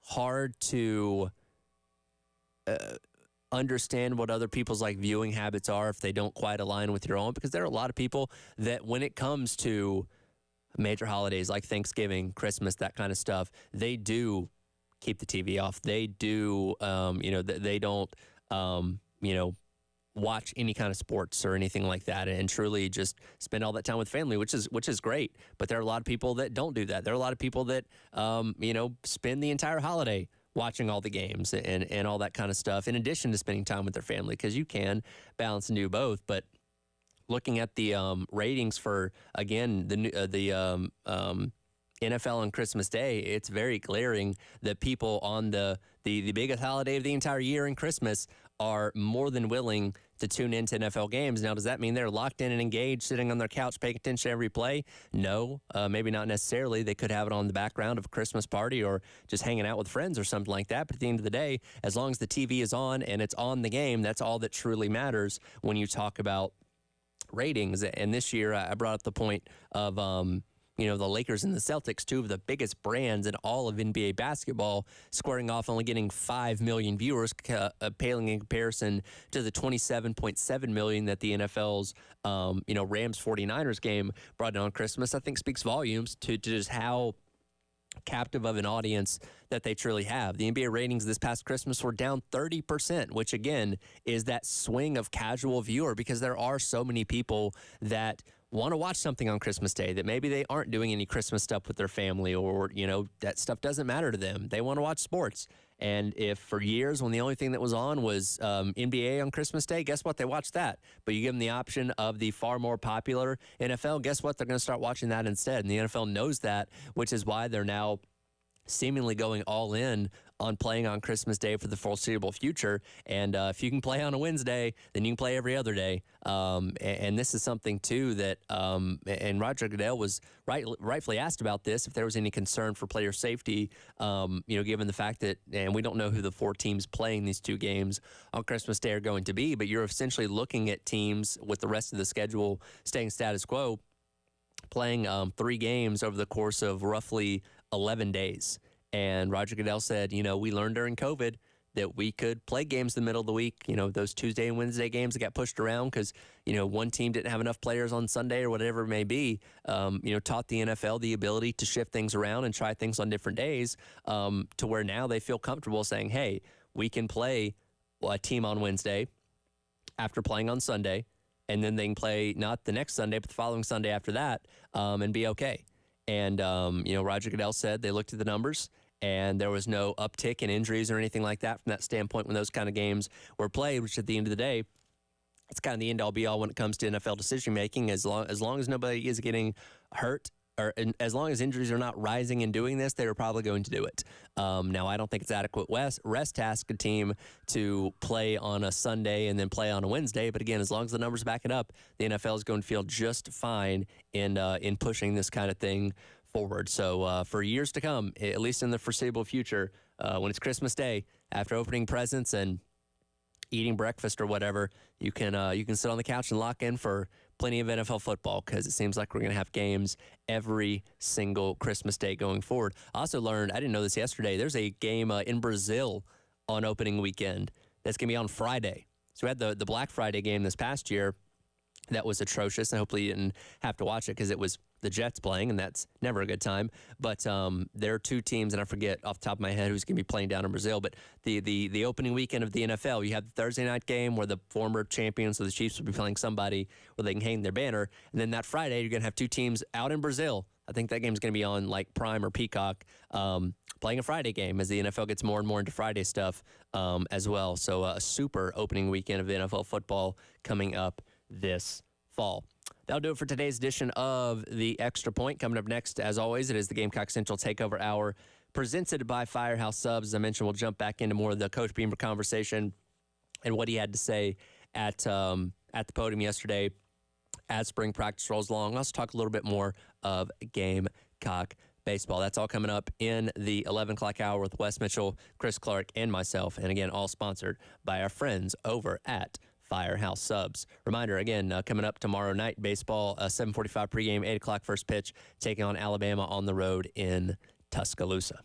hard to understand what other people's viewing habits are if they don't quite align with your own, because there are a lot of people that when it comes to major holidays like Thanksgiving, Christmas, that kind of stuff, they do keep the TV off. They do, they don't, watch any kind of sports or anything like that, and truly just spend all that time with family, which is great. But there are a lot of people that don't do that. There are a lot of people that, spend the entire holiday watching all the games and all that kind of stuff, in addition to spending time with their family, because you can balance and do both. But looking at the ratings for, again, the NFL on Christmas Day, it's very glaring that people on the biggest holiday of the entire year and Christmas are more than willing to tune into NFL games. Now, does that mean they're locked in and engaged, sitting on their couch, paying attention to every play? No, maybe not necessarily. They could have it on the background of a Christmas party or just hanging out with friends or something like that. But at the end of the day, as long as the TV is on and it's on the game, that's all that truly matters when you talk about ratings. And this year, I brought up the point of the Lakers and the Celtics, two of the biggest brands in all of NBA basketball, squaring off, only getting 5 million viewers, paling in comparison to the 27.7 million that the NFL's, Rams 49ers game brought in on Christmas. I think speaks volumes to just how captive of an audience that they truly have. The NBA ratings this past Christmas were down 30%, which again is that swing of casual viewer, because there are so many people that want to watch something on Christmas Day that maybe they aren't doing any Christmas stuff with their family, or, that stuff doesn't matter to them. They want to watch sports. And if for years when the only thing that was on was NBA on Christmas Day, guess what? They watched that. But you give them the option of the far more popular NFL, guess what? They're going to start watching that instead. And the NFL knows that, which is why they're now seemingly going all in on playing on Christmas Day for the foreseeable future. And if you can play on a Wednesday, then you can play every other day. And this is something, too, that and Roger Goodell was rightfully asked about this, if there was any concern for player safety, given the fact that, and we don't know who the 4 teams playing these 2 games on Christmas Day are going to be, but you're essentially looking at teams with the rest of the schedule staying status quo, playing 3 games over the course of roughly 11 days. And Roger Goodell said, we learned during COVID that we could play games in the middle of the week, those Tuesday and Wednesday games that got pushed around because, one team didn't have enough players on Sunday or whatever it may be, taught the NFL the ability to shift things around and try things on different days, to where now they feel comfortable saying, hey, we can play a team on Wednesday after playing on Sunday, and then they can play not the next Sunday, but the following Sunday after that, and be okay. And, Roger Goodell said they looked at the numbers, and there was no uptick in injuries or anything like that from that standpoint when those kind of games were played, which at the end of the day, it's kind of the end-all be-all when it comes to NFL decision-making. As long as nobody is getting hurt, or as long as injuries are not rising and doing this, they are probably going to do it. Now, I don't think it's adequate rest to ask a team to play on a Sunday and then play on a Wednesday. But again, as long as the numbers back it up, the NFL is going to feel just fine in pushing this kind of thing forward. So for years to come, at least in the foreseeable future, when it's Christmas Day, after opening presents and eating breakfast or whatever, you can sit on the couch and lock in for plenty of NFL football, because it seems like we're going to have games every single Christmas Day going forward. I also learned, I didn't know this yesterday, there's a game in Brazil on opening weekend. That's going to be on Friday. So we had the Black Friday game this past year. That was atrocious, and hopefully you didn't have to watch it because it was the Jets playing, and that's never a good time. But there are two teams, and I forget off the top of my head who's going to be playing down in Brazil, but the opening weekend of the NFL, you have the Thursday night game where the former champions of the Chiefs will be playing somebody where they can hang their banner, and then that Friday you're going to have two teams out in Brazil. I think that game's going to be on like Prime or Peacock, playing a Friday game as the NFL gets more and more into Friday stuff as well. So a super opening weekend of the NFL football coming up this fall. That'll do it for today's edition of The Extra Point. Coming up next, as always, it is the Gamecock Central Takeover Hour presented by Firehouse Subs. As I mentioned, we'll jump back into more of the Coach Beamer conversation and what he had to say at the podium yesterday as spring practice rolls along. We'll also talk a little bit more of Gamecock baseball. That's all coming up in the 11 o'clock hour with Wes Mitchell, Chris Clark, and myself. And again, all sponsored by our friends over at Firehouse Subs. Reminder, again, coming up tomorrow night, baseball, 7:45 pregame, 8 o'clock first pitch, taking on Alabama on the road in Tuscaloosa.